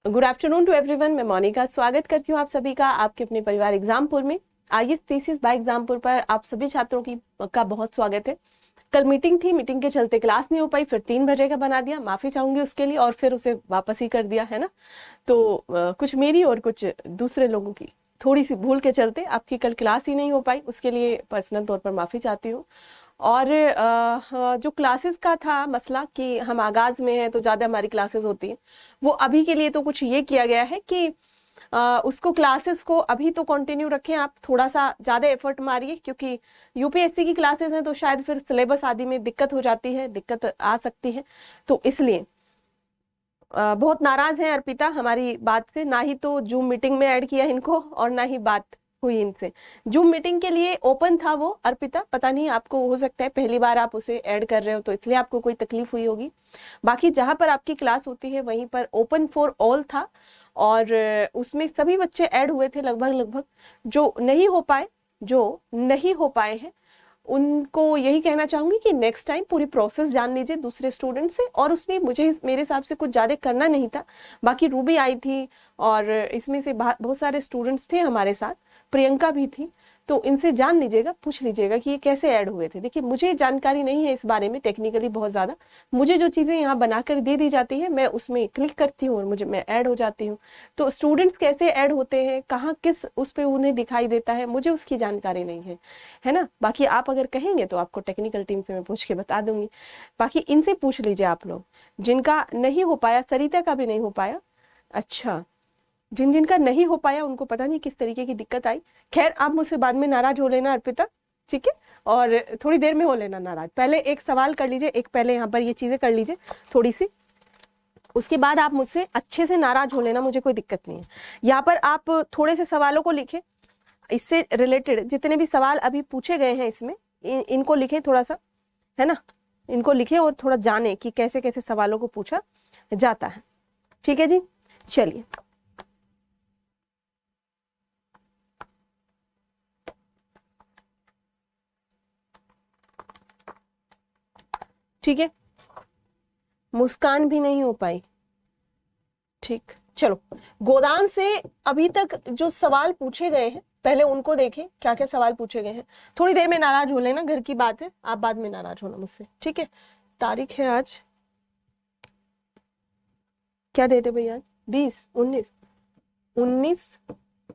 Good afternoon to everyone. मैं मोनिका स्वागत करती हूँ आप सभी का आपके अपने परिवार एग्जामपुर में। आईएएस थीसिस बाय एग्जामपुर पर आप सभी छात्रों का बहुत स्वागत है। कल मीटिंग थी, मीटिंग के चलते क्लास नहीं हो पाई, फिर 3 बजे का बना दिया, माफी चाहूंगी उसके लिए, और फिर उसे वापस ही कर दिया है ना। तो कुछ मेरी और कुछ दूसरे लोगों की थोड़ी सी भूल के चलते आपकी कल क्लास ही नहीं हो पाई, उसके लिए पर्सनल तौर पर माफी चाहती हूँ। और जो क्लासेस का था मसला कि हम आगाज में हैं तो ज्यादा हमारी क्लासेस होती हैं, वो अभी के लिए तो कुछ ये किया गया है कि उसको क्लासेस को अभी तो कंटिन्यू रखें। आप थोड़ा सा ज्यादा एफर्ट मारिए, क्योंकि यूपीएससी की क्लासेस हैं तो शायद फिर सिलेबस आदि में दिक्कत हो जाती है, दिक्कत आ सकती है। तो इसलिए बहुत नाराज हैं अर्पिता हमारी बात से, ना ही तो जूम मीटिंग में ऐड किया इनको और ना ही बात हुई इनसे। जूम मीटिंग के लिए ओपन था वो अर्पिता, पता नहीं आपको हो सकता है पहली बार आप उसे ऐड कर रहे हो तो इसलिए आपको कोई तकलीफ हुई होगी। बाकी जहां पर आपकी क्लास होती है वहीं पर ओपन फॉर ऑल था और उसमें सभी बच्चे ऐड हुए थे लगभग। जो नहीं हो पाए हैं उनको यही कहना चाहूंगी कि नेक्स्ट टाइम पूरी प्रोसेस जान लीजिए दूसरे स्टूडेंट से, और उसमें मुझे मेरे हिसाब से कुछ ज्यादा करना नहीं था। बाकी रूबी आई थी और इसमें से बहुत सारे स्टूडेंट्स थे हमारे साथ, प्रियंका भी थी, तो इनसे जान लीजिएगा, पूछ लीजिएगा कि ये कैसे ऐड हुए थे। देखिए मुझे जानकारी नहीं है इस बारे में टेक्निकली बहुत ज्यादा, मुझे जो चीजें यहाँ बनाकर दे दी जाती है मैं उसमें क्लिक करती हूँ और मैं ऐड हो जाती हूँ। तो स्टूडेंट्स कैसे ऐड होते हैं, कहाँ किस उस पे उन्हें दिखाई देता है, मुझे उसकी जानकारी नहीं है ना। बाकी आप अगर कहेंगे तो आपको टेक्निकल टीम से मैं पूछ के बता दूंगी। बाकी इनसे पूछ लीजिए आप लोग जिनका नहीं हो पाया, सरिता का भी नहीं हो पाया। अच्छा, जिनका नहीं हो पाया उनको पता नहीं किस तरीके की दिक्कत आई। खैर आप मुझसे बाद में नाराज हो लेना अर्पिता, ठीक है, और थोड़ी देर में हो लेना नाराज। पहले एक सवाल कर लीजिए, एक पहले यहाँ पर ये चीजें कर लीजिए थोड़ी सी, उसके बाद आप मुझसे अच्छे से नाराज हो लेना, मुझे कोई दिक्कत नहीं है। यहाँ पर आप थोड़े से सवालों को लिखें, इससे रिलेटेड जितने भी सवाल अभी पूछे गए हैं इसमें इनको लिखें थोड़ा सा, है ना, इनको लिखें और थोड़ा जाने कि कैसे कैसे सवालों को पूछा जाता है। ठीक है जी, चलिए। ठीक है, मुस्कान भी नहीं हो पाई, ठीक, चलो। गोदान से अभी तक जो सवाल पूछे गए हैं पहले उनको देखें, क्या क्या सवाल पूछे गए हैं। थोड़ी देर में नाराज हो लेना, घर की बात है, आप बाद में नाराज होना मुझसे, ठीक है। तारीख है आज, क्या डेट है भैया, 19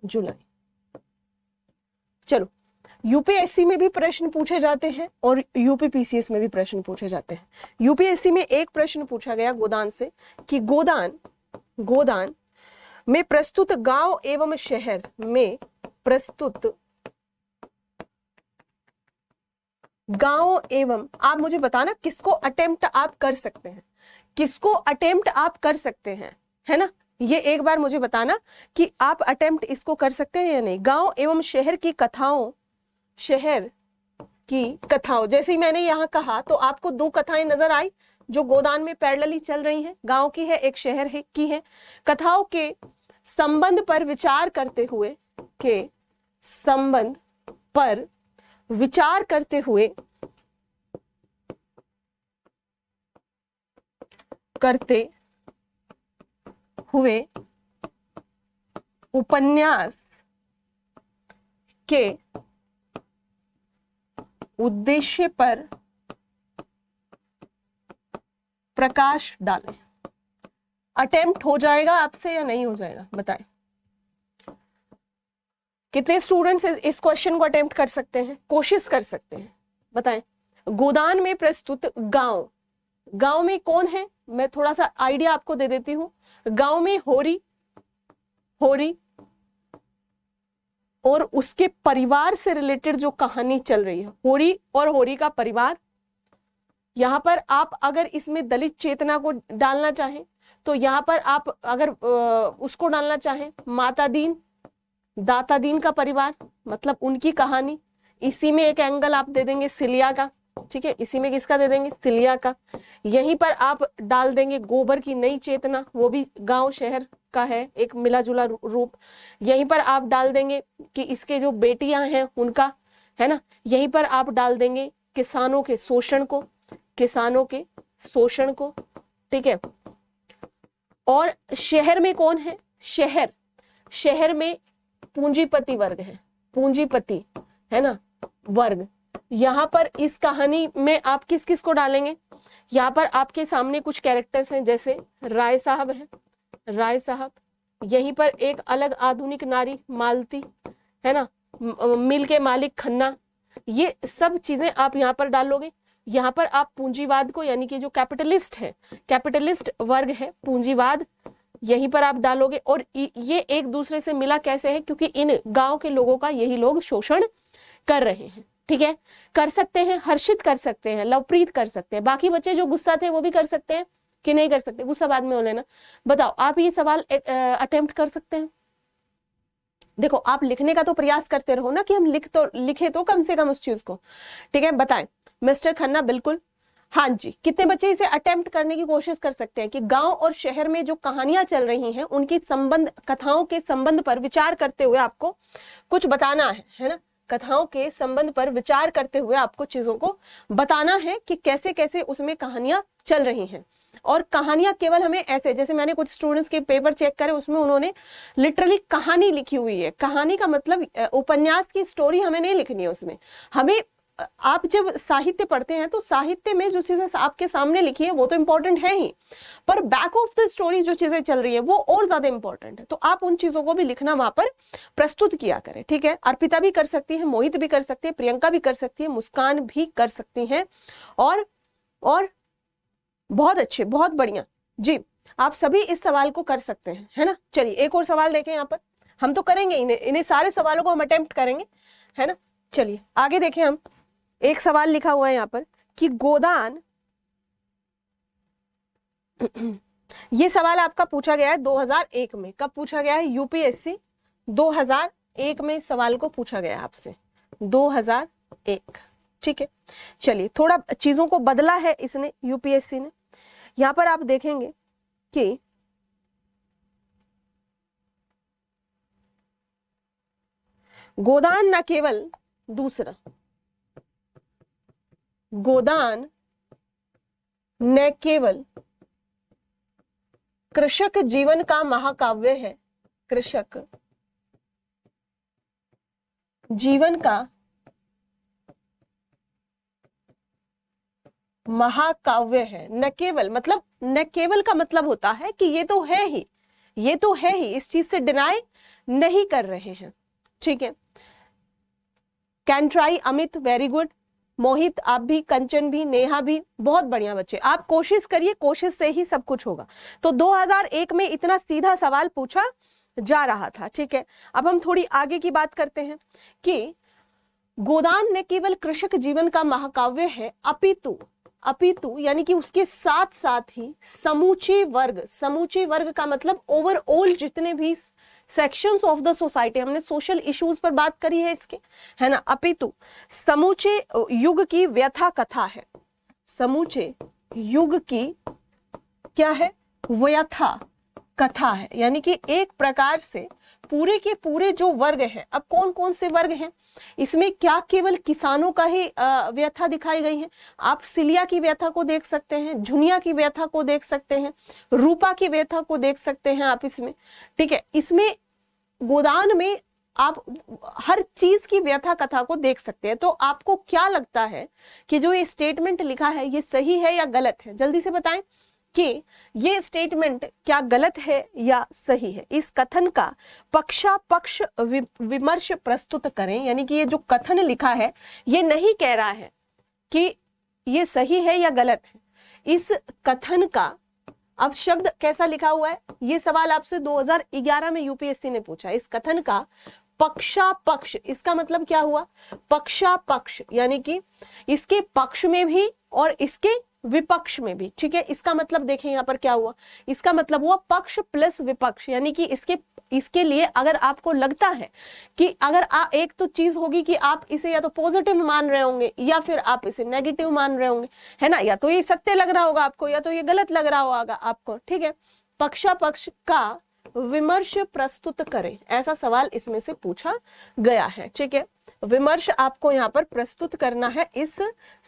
जुलाई। चलो, यूपीएससी में भी प्रश्न पूछे जाते हैं और यूपीपीसीएस में भी प्रश्न पूछे जाते हैं। यूपीएससी में एक प्रश्न पूछा गया गोदान से कि गोदान में प्रस्तुत गांव एवं शहर में प्रस्तुत गांव एवं, आप मुझे बताना किसको अटेम्प्ट आप कर सकते हैं, किसको अटेम्प्ट आप कर सकते हैं, है ना। ये एक बार मुझे बताना कि आप अटेम्प्ट इसको कर सकते हैं या नहीं। गांव एवं शहर की कथाओं, जैसे ही मैंने यहाँ कहा तो आपको 2 कथाएं नजर आई जो गोदान में पैरेलली चल रही हैं, गांव की है एक शहर है की है। कथाओं के संबंध पर विचार करते हुए उपन्यास के उद्देश्य पर प्रकाश डालें। अटेम्प्ट हो जाएगा आपसे या नहीं हो जाएगा, बताएं। कितने स्टूडेंट्स इस क्वेश्चन को अटेम्प्ट कर सकते हैं, कोशिश कर सकते हैं, बताएं। गोदान में प्रस्तुत गांव में कौन है, मैं थोड़ा सा आइडिया आपको दे देती हूं। गांव में होरी और उसके परिवार से रिलेटेड जो कहानी चल रही है, होरी और होरी का परिवार। यहां पर आप अगर इसमें दलित चेतना को डालना चाहें तो यहां पर आप अगर उसको डालना चाहें, माता दीन दाता दीन का परिवार, मतलब उनकी कहानी। इसी में एक एंगल आप दे देंगे सिलिया का, ठीक है, इसी में किसका दे देंगे, सिलिया का। यहीं पर आप डाल देंगे गोबर की नई चेतना, वो भी गांव शहर का है एक मिला जुला रूप। यहीं पर आप डाल देंगे कि इसके जो बेटियां हैं उनका, है ना। यहीं पर आप डाल देंगे किसानों के शोषण को, ठीक है। और शहर में कौन है? शहर में पूंजीपति वर्ग है, पूंजीपति है ना वर्ग। यहाँ पर इस कहानी में आप किस किस को डालेंगे? यहाँ पर आपके सामने कुछ कैरेक्टर्स हैं, जैसे राय साहब है, राय साहब। यहीं पर एक अलग आधुनिक नारी मालती है ना, मिल के मालिक खन्ना। ये सब चीजें आप यहाँ पर डालोगे। यहाँ पर आप पूंजीवाद को, यानी कि जो कैपिटलिस्ट है, कैपिटलिस्ट वर्ग है पूंजीवाद, यहीं पर आप डालोगे। और ये एक दूसरे से मिला कैसे है? क्योंकि इन गांव के लोगों का यही लोग शोषण कर रहे हैं। ठीक है, कर सकते हैं, हर्षित कर सकते हैं, लवप्रीत कर सकते हैं। बाकी बच्चे जो गुस्सा थे वो भी कर सकते हैं कि नहीं कर सकते? गुस्सा बाद में हो लेना। बताओ, आप ये सवाल अटेम्प्ट कर सकते हैं? देखो, आप लिखने का तो प्रयास करते रहो ना, कि हम लिखे तो कम से कम उस चीज को। ठीक है, बताएं मिस्टर खन्ना। बिल्कुल, हाँ जी। कितने बच्चे इसे अटेम्प्ट करने की कोशिश कर सकते हैं कि गांव और शहर में जो कहानियां चल रही हैं उनकी संबंध, कथाओं के संबंध पर विचार करते हुए आपको कुछ बताना है ना? कथाओं के संबंध पर विचार करते हुए आपको चीजों को बताना है कि कैसे कैसे उसमें कहानियां चल रही हैं। और कहानियां केवल हमें ऐसे, जैसे मैंने कुछ स्टूडेंट्स के पेपर चेक करे, उसमें उन्होंने लिटरली कहानी लिखी हुई है। कहानी का मतलब उपन्यास की स्टोरी हमें नहीं लिखनी है उसमें। हमें, आप जब साहित्य पढ़ते हैं तो साहित्य में जो चीजें आपके सामने लिखी है वो तो इंपॉर्टेंट है ही, पर बैक ऑफ द स्टोरी जो चीजें चल रही है वो और ज्यादा इंपॉर्टेंट है। तो आप उन चीजों को भी लिखना वहां पर प्रस्तुत किया करें। ठीक है, अर्पिता भी कर सकती है, मोहित भी कर सकती है, प्रियंका भी कर सकती है, मुस्कान भी कर सकती है। और बहुत अच्छे, बहुत बढ़िया जी, आप सभी इस सवाल को कर सकते हैं, है ना। चलिए एक और सवाल देखें। यहाँ पर हम तो करेंगे इन्हें सारे सवालों को हम अटेम्प्ट करेंगे, है ना। चलिए आगे देखें हम। एक सवाल लिखा हुआ है यहाँ पर कि गोदान, ये सवाल आपका पूछा गया है 2001 में। कब पूछा गया है? यूपीएससी 2001 में इस सवाल को पूछा गया है आपसे, 2001। ठीक है, चलिए थोड़ा चीजों को बदला है इसने, यूपीएससी ने। यहां पर आप देखेंगे कि गोदान न केवल, दूसरा, गोदान न केवल कृषक जीवन का महाकाव्य है, कृषक जीवन का महाकाव्य है। न केवल मतलब, न केवल का मतलब होता है कि ये तो है ही, ये तो है ही, इस चीज से डिनाई नहीं कर रहे हैं। ठीक है, can try Amit, very good. Mohit आप भी, कंचन भी, नेहा भी, बहुत बढ़िया बच्चे। आप कोशिश करिए, कोशिश से ही सब कुछ होगा। तो 2001 में इतना सीधा सवाल पूछा जा रहा था। ठीक है, अब हम थोड़ी आगे की बात करते हैं कि गोदान न केवल कृषक जीवन का महाकाव्य है, अपितु यानी कि उसके साथ साथ ही समूचे वर्ग, समूचे वर्ग का मतलब ओवरऑल जितने भी सेक्शंस ऑफ द सोसाइटी, हमने सोशल इश्यूज पर बात करी है इसके, है ना। अपितु समूचे युग की व्यथा कथा है, समूचे युग की क्या है? व्यथा कथा है। यानी कि एक प्रकार से पूरे के पूरे जो वर्ग हैं, अब कौन कौन से वर्ग हैं इसमें? क्या केवल किसानों का ही व्यथा दिखाई गई है? आप सिलिया की व्यथा को देख सकते हैं, झुनिया की व्यथा को देख सकते हैं, रूपा की व्यथा को देख सकते हैं आप इसमें। ठीक है, इसमें गोदान में आप हर चीज की व्यथा कथा को देख सकते हैं। तो आपको क्या लगता है कि जो ये स्टेटमेंट लिखा है ये सही है या गलत है? जल्दी से बताएं कि ये स्टेटमेंट क्या गलत है या सही है। इस कथन का पक्षापक्ष विमर्श प्रस्तुत करें। यानी कि ये जो कथन लिखा है ये नहीं कह रहा है कि ये सही है या गलत है। इस कथन का, अब शब्द कैसा लिखा हुआ है, ये सवाल आपसे 2011 में यूपीएससी ने पूछा। इस कथन का पक्षापक्ष, इसका मतलब क्या हुआ? पक्षापक्ष यानी कि इसके पक्ष में भी और इसके विपक्ष में भी। ठीक है, इसका मतलब देखें यहाँ पर क्या हुआ, इसका मतलब हुआ पक्ष प्लस विपक्ष। यानी कि इसके लिए अगर आपको लगता है कि अगर एक तो चीज होगी कि आप इसे या तो पॉजिटिव मान रहे होंगे या फिर आप इसे नेगेटिव मान रहे होंगे, है ना। या तो ये सत्य लग रहा होगा आपको या तो ये गलत लग रहा होगा आपको। ठीक है, पक्षापक्ष का विमर्श प्रस्तुत करें, ऐसा सवाल इसमें से पूछा गया है। ठीक है, विमर्श आपको यहाँ पर प्रस्तुत करना है इस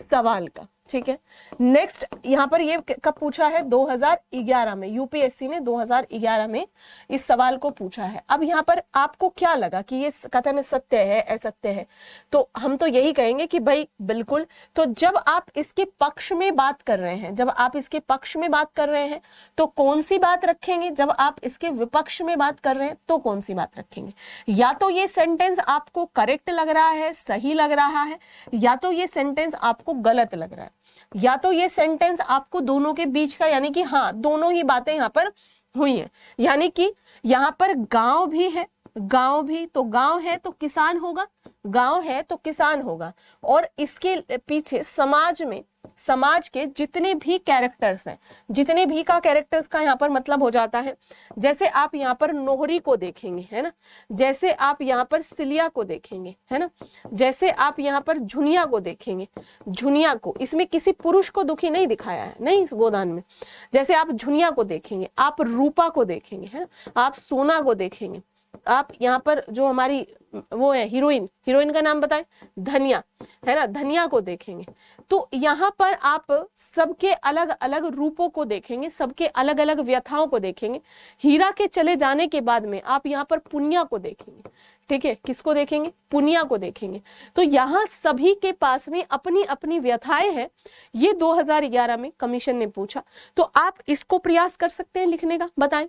सवाल का। ठीक है। नेक्स्ट यहाँ पर ये कब पूछा है, 2011 में, यूपीएससी ने 2011 में इस सवाल को पूछा है। अब यहाँ पर आपको क्या लगा कि ये कथन सत्य है, असत्य है? तो हम तो यही कहेंगे कि भाई बिल्कुल। तो जब आप इसके पक्ष में बात कर रहे हैं, जब आप इसके पक्ष में बात कर रहे हैं तो कौन सी बात रखेंगे, जब आप इसके विपक्ष में बात कर रहे हैं तो कौन सी बात रखेंगे? या तो ये सेंटेंस आपको करेक्ट लग रहा है, सही लग रहा है, या तो ये सेंटेंस आपको गलत लग रहा है, या तो ये सेंटेंस आपको दोनों के बीच का, यानी कि हाँ दोनों ही बातें यहाँ पर हुई हैं। यानी कि यहाँ पर गांव भी है, गांव भी, तो गांव है तो किसान होगा, गांव है तो किसान होगा, और इसके पीछे समाज में, समाज के जितने भी कैरेक्टर्स हैं, जितने भी का कैरेक्टर्स का यहाँ पर मतलब हो जाता है, जैसे आप यहाँ पर नोहरी को देखेंगे, है ना, जैसे आप यहाँ पर सिलिया को देखेंगे, है ना, जैसे आप यहाँ पर झुनिया को देखेंगे, झुनिया को, इसमें किसी पुरुष को दुखी नहीं दिखाया है, नहीं, इस गोदान में। जैसे आप झुनिया को देखेंगे, आप रूपा को देखेंगे, है ना, आप सोना को देखेंगे, आप यहाँ पर जो हमारी वो है हीरोइन, हीरोइन का नाम बताएं, धनिया, है ना, धनिया को देखेंगे। तो यहाँ पर आप सबके अलग अलग रूपों को देखेंगे, सबके अलग अलग व्यथाओं को देखेंगे। हीरा के चले जाने के बाद में आप यहाँ पर पुनिया को देखेंगे, ठीक है, किसको देखेंगे? पुनिया को देखेंगे। तो यहाँ सभी के पास में अपनी अपनी व्यथाएं हैं। ये 2011 में कमीशन ने पूछा, तो आप इसको प्रयास कर सकते हैं लिखने का, बताएं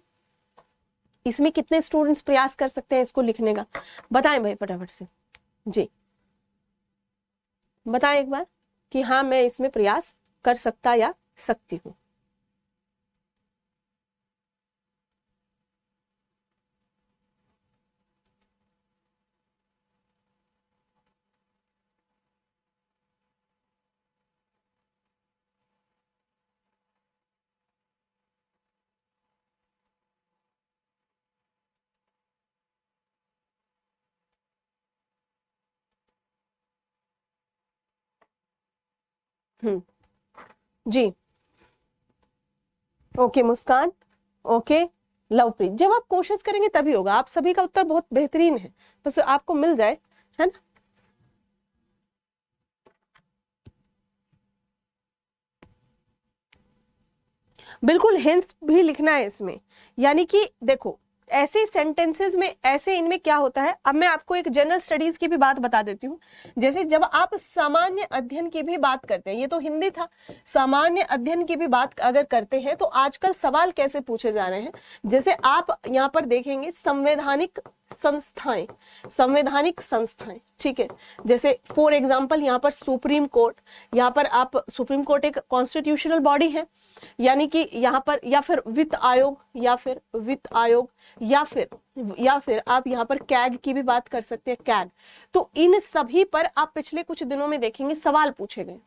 इसमें कितने स्टूडेंट्स प्रयास कर सकते हैं इसको लिखने का? बताएं भाई फटाफट से जी, बताएं एक बार कि हाँ मैं इसमें प्रयास कर सकता या सकती हूँ। जी, ओके मुस्कान, ओके लवप्रीत, जब आप कोशिश करेंगे तभी होगा। आप सभी का उत्तर बहुत बेहतरीन है, बस आपको मिल जाए, है ना। बिल्कुल हिंट्स भी लिखना है इसमें, यानी कि देखो ऐसे सेंटेंसेस में, ऐसे इनमें क्या होता है, अब मैं आपको एक जनरल स्टडीज की भी बात बता देती हूँ। जैसे जब आप सामान्य अध्ययन की भी बात करते हैं, ये तो हिंदी था, सामान्य अध्ययन की भी बात अगर करते हैं तो आजकल सवाल कैसे पूछे जा रहे हैं, जैसे आप यहाँ पर देखेंगे संवैधानिक संस्थाएं, संवैधानिक संस्थाएं, ठीक है, जैसे फॉर एग्जांपल यहाँ पर सुप्रीम कोर्ट, यहाँ पर आप सुप्रीम कोर्ट एक कॉन्स्टिट्यूशनल बॉडी है, यानी कि यहाँ पर, या फिर वित्त आयोग, या फिर वित्त आयोग, या फिर आप यहाँ पर कैग की भी बात कर सकते हैं, कैग। तो इन सभी पर आप पिछले कुछ दिनों में देखेंगे सवाल पूछे गए,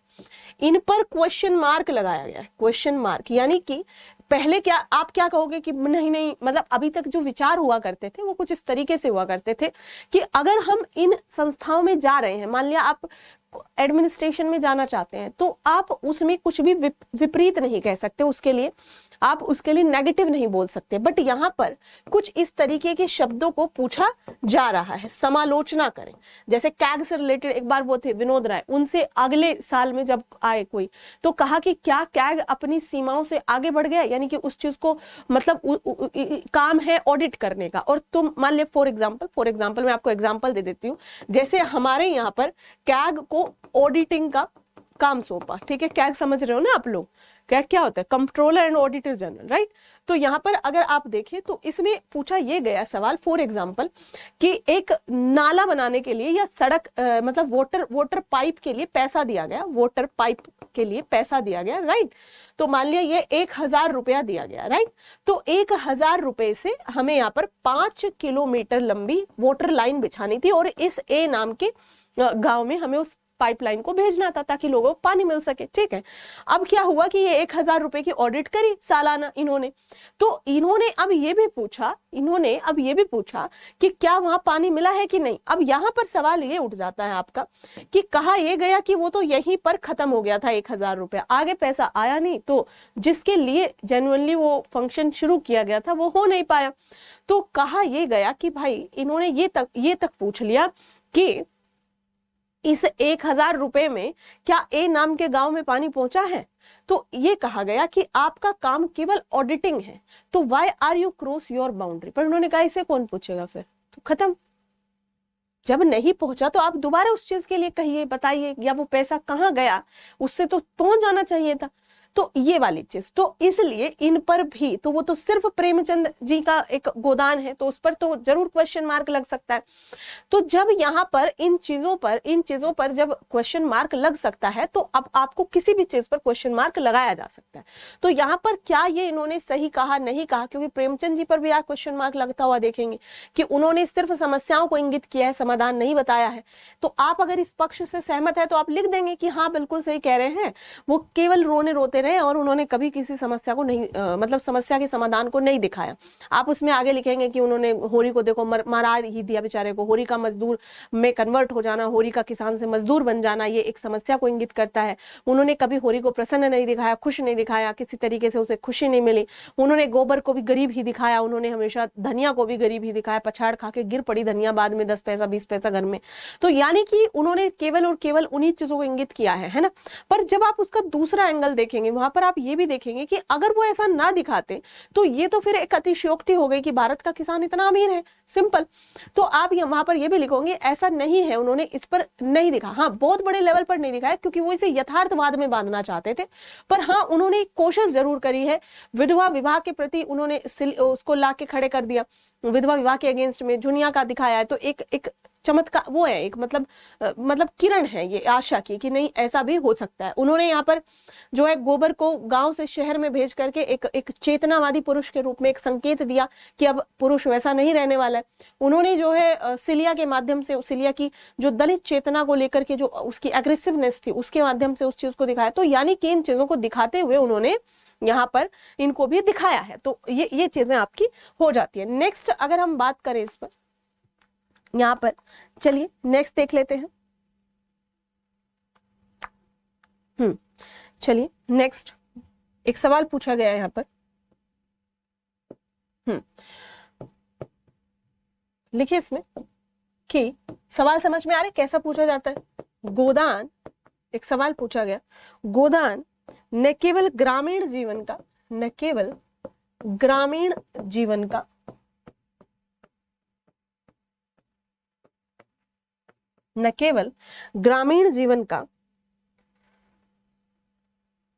इन पर क्वेश्चन मार्क लगाया गया है, क्वेश्चन मार्क, यानी कि पहले क्या आप क्या कहोगे कि नहीं नहीं, मतलब अभी तक जो विचार हुआ करते थे वो कुछ इस तरीके से हुआ करते थे कि अगर हम इन संस्थाओं में जा रहे हैं, मान लिया आप एडमिनिस्ट्रेशन में जाना चाहते हैं, तो आप उसमें कुछ भी विपरीत नहीं कह सकते, उसके लिए आप उसके लिए नेगेटिव नहीं बोल सकते। बट यहाँ पर कुछ इस तरीके के शब्दों को पूछा जा रहा है, समालोचना करें। जैसे कैग से रिलेटेड एक बार वो थे विनोद राय, उनसे अगले साल में जब आए कोई, तो कहा कि क्या कैग अपनी सीमाओं से आगे बढ़ गया, यानी कि उस चीज को मतलब काम है ऑडिट करने का, और तुम मान लिया फॉर एग्जाम्पल मैं आपको एग्जाम्पल दे देती हूँ, जैसे हमारे यहाँ पर कैग को ऑडिटिंग का काम सौंपा, ठीक है, कैग समझ रहे हो ना आप लोग, कैग क्या होता है? Controller and auditor general, right. तो यहाँ पर अगर आप देखें तो इसमें पूछा ये गया सवाल फॉर एग्जांपल कि एक नाला बनाने के लिए या सड़क मतलब वाटर पाइप के लिए पैसा दिया गया, वाटर पाइप के लिए पैसा दिया गया, राइट। तो मान लिया ये 1000 रुपया दिया गया, राइट। तो 1000 रुपए से हमें यहाँ पर 5 किलोमीटर लंबी वाटर लाइन बिछानी थी, और इस ए नाम के गांव में हमें उस पाइपलाइन को भेजना था ताकि लोगों को पानी मिल सके, ठीक है। अब क्या हुआ कि ये 1000 रुपए की ऑडिट करी सालाना इन्होंने, तो इन्होंने अब ये भी पूछा कि क्या वहां पानी मिला है कि नहीं। अब यहाँ पर सवाल ये उठ जाता है आपका कि कहा यह गया कि वो तो यहीं पर खत्म हो गया था 1000 रुपया, आगे पैसा आया नहीं, तो जिसके लिए जेन्युइनली वो फंक्शन शुरू किया गया था वो हो नहीं पाया। तो कहा यह गया कि भाई इन्होंने ये तक पूछ लिया कि इस 1,000 रुपए में क्या ए नाम के गांव में पानी पहुंचा है? तो ये कहा गया कि आपका काम केवल ऑडिटिंग है, तो why are you cross your boundary. पर उन्होंने कहा इसे कौन पूछेगा, फिर तो खत्म। जब नहीं पहुंचा तो आप दोबारा उस चीज के लिए कहिए, बताइए, या वो पैसा कहाँ गया, उससे तो पहुंच जाना चाहिए था। तो ये वाली चीज, तो इसलिए इन पर भी, तो वो तो सिर्फ प्रेमचंद जी का एक गोदान है, तो उस पर तो जरूर क्वेश्चन मार्क लग सकता है। तो जब यहाँ पर इन चीजों पर जब क्वेश्चन मार्क लग सकता है, तो अब आपको किसी भी चीज पर क्वेश्चन मार्क लगाया जा सकता है। तो यहाँ पर क्या ये इन्होंने सही कहा, नहीं कहा, क्योंकि प्रेमचंद जी पर भी आप क्वेश्चन मार्क लगता हुआ देखेंगे कि उन्होंने सिर्फ समस्याओं को इंगित किया है, समाधान नहीं बताया है। तो आप अगर इस पक्ष से सहमत है तो आप लिख देंगे कि हाँ बिल्कुल सही कह रहे हैं, वो केवल रोने रोते रहे और उन्होंने कभी किसी समस्या को नहीं मतलब समस्या के समाधान को नहीं दिखाया। आप उसमें आगे लिखेंगे कि उन्होंने होरी को देखो मारा ही दिया बेचारे को, होरी का मजदूर में कन्वर्ट हो जाना, होरी का किसान से मजदूर बन जाना, ये एक समस्या को इंगित करता है। उन्होंने कभी होरी को प्रसन्न नहीं दिखाया, खुश नहीं दिखाया, किसी तरीके से उसे खुशी नहीं मिली। उन्होंने गोबर को भी गरीब ही दिखाया, उन्होंने हमेशा धनिया को भी गरीब ही दिखाया, पछाड़ खा के गिर पड़ी धनिया बाद में 10 पैसा 20 पैसा घर में। तो यानी कि उन्होंने केवल और केवल उन्हीं चीजों को इंगित किया है ना। पर जब आप उसका दूसरा एंगल देखेंगे, वहां पर आप ये भी देखेंगे कि अगर वो ऐसा ना दिखाते तो ये तो फिर एक अतिशयोक्ति हो गई कि भारत का किसान इतना अमीर है, सिंपल। तो आप वहां पर ये भी लिखोगे ऐसा नहीं है, उन्होंने इस पर नहीं दिखा, हाँ बहुत बड़े लेवल पर नहीं दिखाया क्योंकि वो इसे यथार्थवाद में बांधना चाहते थे। पर हाँ उन्होंने कोशिश जरूर करी है, विधवा विवाह के प्रति उन्होंने उसको ला के खड़े कर दिया, विधवा विवाह के अगेंस्ट में जुनिया का दिखाया है। तो एक चमत्कार वो है, एक मतलब किरण है ये आशा की कि नहीं ऐसा भी हो सकता है। उन्होंने यहाँ पर जो है गोबर को गांव से शहर में भेज करके एक चेतनावादी पुरुष के रूप में एक संकेत दिया कि अब पुरुष वैसा नहीं रहने वाला है। उन्होंने जो है सिलिया के माध्यम से, सिलिया की जो दलित चेतना को लेकर के जो उसकी एग्रेसिवनेस थी उसके माध्यम से उस चीज को दिखाया। तो यानी कि इन चीजों को दिखाते हुए उन्होंने यहाँ पर इनको भी दिखाया है। तो ये चीजें आपकी हो जाती है। नेक्स्ट अगर हम बात करें इस पर, यहाँ पर चलिए नेक्स्ट देख लेते हैं। चलिए नेक्स्ट एक सवाल पूछा गया है यहाँ पर। लिखिए इसमें कि सवाल समझ में आ रहा है कैसा पूछा जाता है। गोदान, एक सवाल पूछा गया, गोदान न केवल ग्रामीण जीवन का, न केवल ग्रामीण जीवन का न केवल ग्रामीण जीवन का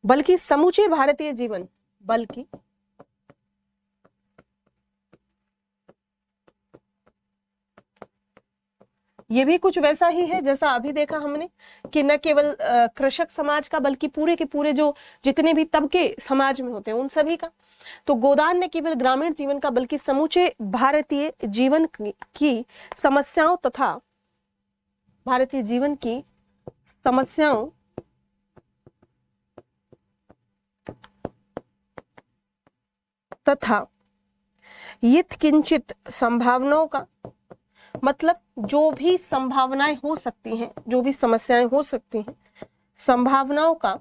बल्कि समूचे भारतीय जीवन, बल्कि ये भी कुछ वैसा ही है जैसा अभी देखा हमने कि न केवल कृषक समाज का बल्कि पूरे के पूरे जो जितने भी तबके समाज में होते हैं उन सभी का। तो गोदान न केवल ग्रामीण जीवन का बल्कि समूचे भारतीय जीवन की समस्याओं तथा भारतीय जीवन की समस्याओं तथा यत्किंचित संभावनाओं का, मतलब जो भी संभावनाएं हो सकती हैं, जो भी समस्याएं हो सकती हैं, संभावनाओं का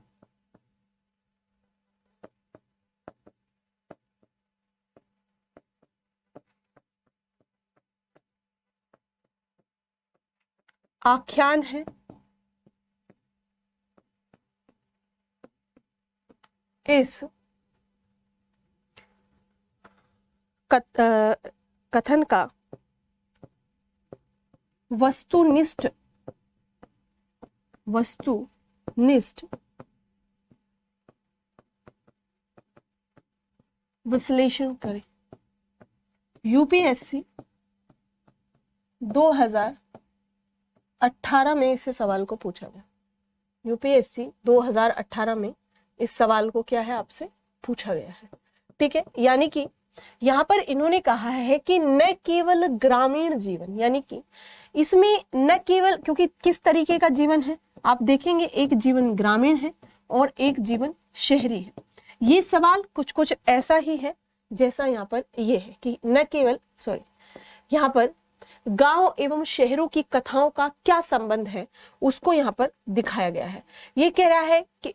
आख्यान है। इस कथन का वस्तुनिष्ठ विश्लेषण करें। यूपीएससी 2018 में इस सवाल को पूछा गया। यूपीएससी 2018 में इस सवाल को क्या है आपसे पूछा गया है। ठीक है, यानी कि यहाँ पर इन्होंने कहा है कि न केवल ग्रामीण जीवन, यानी कि इसमें न केवल, क्योंकि किस तरीके का जीवन है आप देखेंगे, एक जीवन ग्रामीण है और एक जीवन शहरी है। ये सवाल कुछ कुछ ऐसा ही है जैसा यहाँ पर ये है कि न केवल यहाँ पर गांव एवं शहरों की कथाओं का क्या संबंध है उसको यहाँ पर दिखाया गया है। ये कह रहा है कि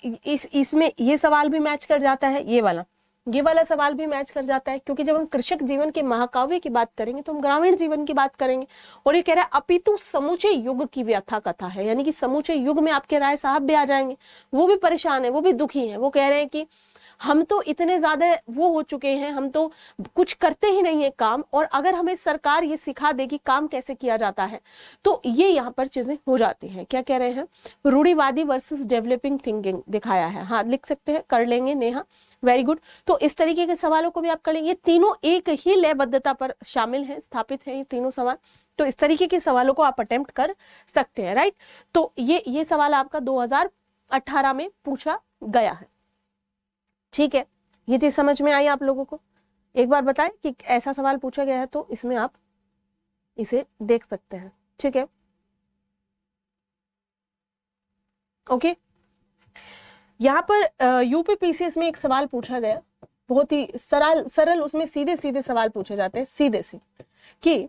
इसमें ये सवाल भी मैच कर जाता है ये वाला ये वाला सवाल भी मैच कर जाता है, क्योंकि जब हम कृषक जीवन के महाकाव्य की बात करेंगे तो हम ग्रामीण जीवन की बात करेंगे। और ये कह रहा है अपितु समूचे युग की व्यथा कथा है, यानी कि समूचे युग में आपके राय साहब भी आ जाएंगे, वो भी परेशान है, वो भी दुखी है। वो कह रहे हैं कि हम तो इतने ज्यादा वो हो चुके हैं, हम तो कुछ करते ही नहीं है काम, और अगर हमें सरकार ये सिखा दे कि काम कैसे किया जाता है तो ये यहाँ पर चीजें हो जाती हैं। क्या कह रहे हैं, रूढ़िवादी वर्सेस डेवलपिंग थिंकिंग दिखाया है। हाँ लिख सकते हैं, कर लेंगे नेहा, वेरी गुड। तो इस तरीके के सवालों को भी आप कर लेंगे। ये तीनों एक ही लयबद्धता पर शामिल हैं, स्थापित हैं ये तीनों सवाल। तो इस तरीके के सवालों को आप अटेम्प्ट कर सकते हैं, राइट। तो ये सवाल आपका 2018 में पूछा गया है, ठीक है। ये चीज समझ में आई आप लोगों को? एक बार बताएं कि ऐसा सवाल पूछा गया है तो इसमें आप इसे देख सकते हैं, ठीक है, ओके। यहाँ पर यूपीपीसीएस में एक सवाल पूछा गया, बहुत ही सरल उसमें सीधे सीधे सवाल पूछे जाते हैं, सीधे से, कि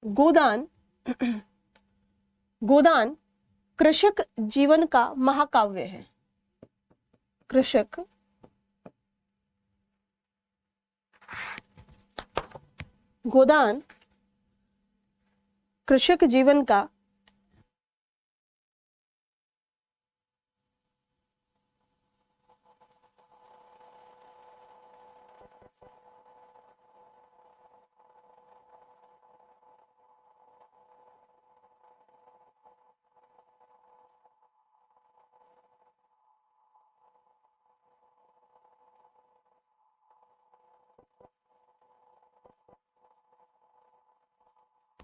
गोदान गोदान कृषक जीवन का महाकाव्य है। कृषक गोदान कृषक जीवन का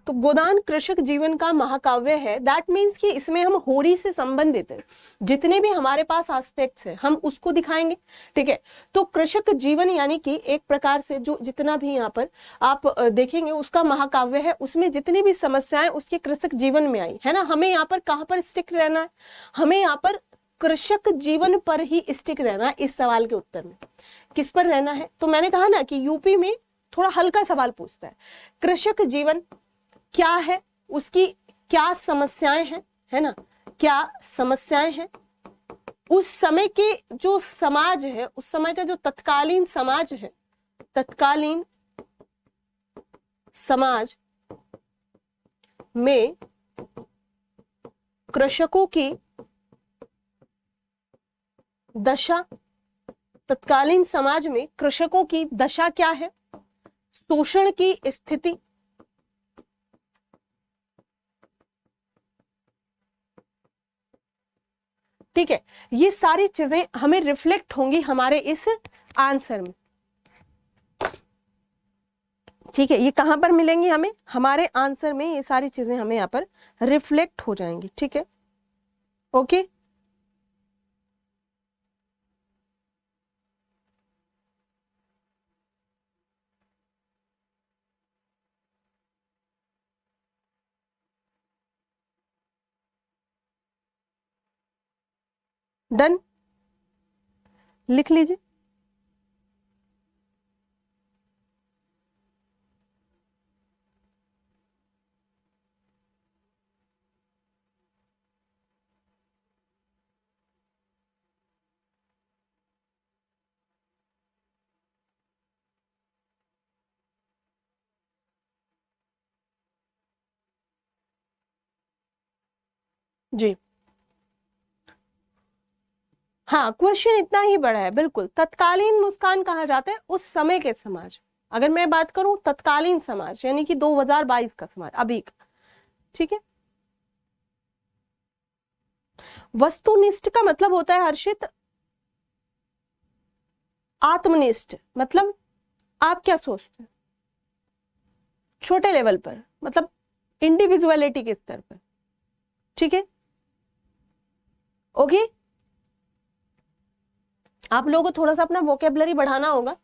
तो गोदान कृषक जीवन का महाकाव्य है। दैट मीन्स कि इसमें हम होरी से संबंधित जितने भी हमारे पास एस्पेक्ट्स हैं हम उसको दिखाएंगे, ठीक है। तो कृषक जीवन यानी कि एक प्रकार से जो जितना भी यहाँ पर आप देखेंगे उसका महाकाव्य है, उसमें जितनी भी समस्याएं उसके कृषक जीवन में आई है ना, हमें यहाँ पर कहाँ पर स्टिक रहना है, हमें यहाँ पर कृषक जीवन पर ही स्टिक रहना है। इस सवाल के उत्तर में किस पर रहना है? तो मैंने कहा ना कि यूपी में थोड़ा हल्का सवाल पूछता है, कृषक जीवन क्या है, उसकी क्या समस्याएं हैं, है ना, क्या समस्याएं हैं, उस समय के जो समाज है, उस समय का जो तत्कालीन समाज है, तत्कालीन समाज में कृषकों की दशा, तत्कालीन समाज में कृषकों की दशा क्या है, शोषण की स्थिति, ठीक है। ये सारी चीजें हमें रिफ्लेक्ट होंगी हमारे इस आंसर में, ठीक है। ये कहां पर मिलेंगी हमें? हमारे आंसर में ये सारी चीजें हमें यहाँ पर रिफ्लेक्ट हो जाएंगी, ठीक है, ओके। डन, लिख लीजिए। जी हाँ, क्वेश्चन इतना ही बड़ा है, बिल्कुल। तत्कालीन मुस्कान कहा जाता है उस समय के समाज, अगर मैं बात करूं तत्कालीन समाज यानी कि 2022 का समाज, अभी का, ठीक है। वस्तुनिष्ठ का मतलब होता है हर्षित आत्मनिष्ठ, मतलब आप क्या सोचते हैं छोटे लेवल पर, मतलब इंडिविजुअलिटी के स्तर पर, ठीक है, ओके। आप लोगों को थोड़ा सा अपना वोकेबलरी बढ़ाना होगा।